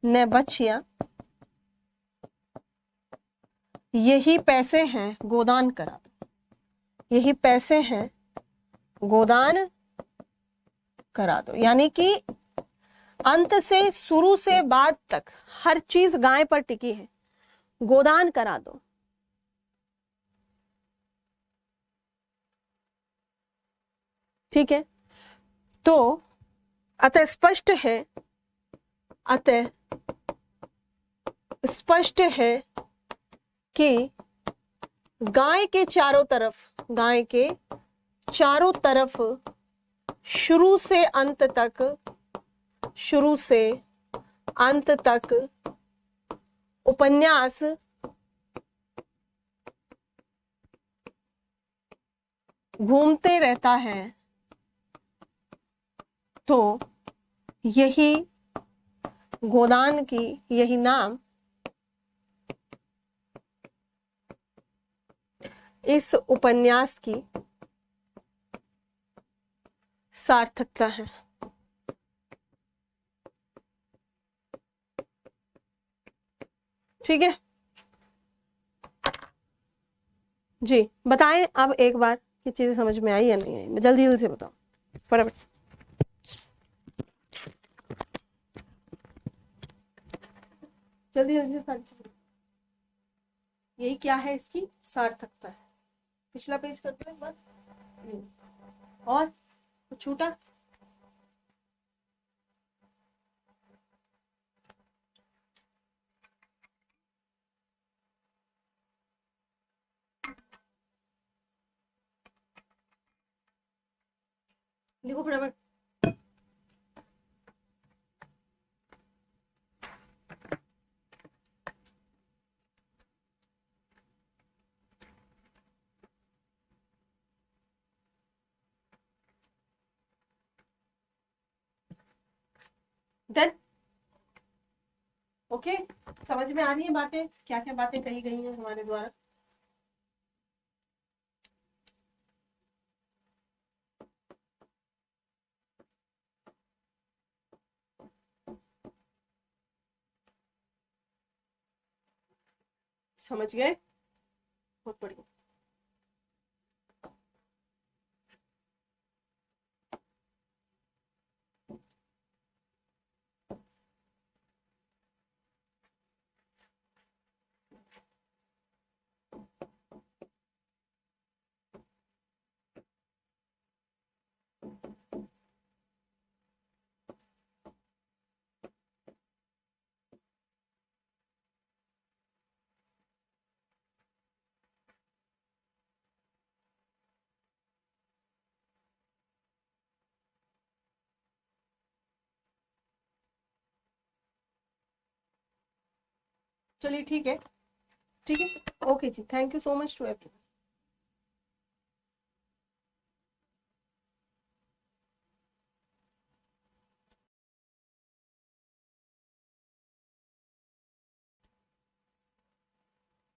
न बछिया, यही पैसे हैं गोदान करा दो, यही पैसे हैं गोदान करा दो। यानी कि अंत से, शुरू से बाद तक हर चीज गाय पर टिकी है, गोदान करा दो। ठीक है, तो अतः स्पष्ट है, अतः स्पष्ट है कि गाय के चारों तरफ, गाय के चारों तरफ शुरू से अंत तक, शुरू से अंत तक उपन्यास घूमते रहता है, तो यही गोदान की, यही नाम इस उपन्यास की सार्थकता है। ठीक है जी, बताएं अब एक बार कि चीजें समझ में आई या नहीं आई, मैं जल्दी जल्दी से बताऊं फटाफट। जल्दी जल्दी से सारी चीजें, यही क्या है इसकी सार्थकता है। पिछला पेज कर दो एक बार। और कुछ छूटा? लिखो फटाफट। Done, okay. समझ में आ रही है बातें, क्या क्या बातें कही गई हैं हमारे द्वारा? समझ गए? बहुत बढ़िया। चलिए ठीक है, ठीक है, ओके जी, thank you so much to everyone.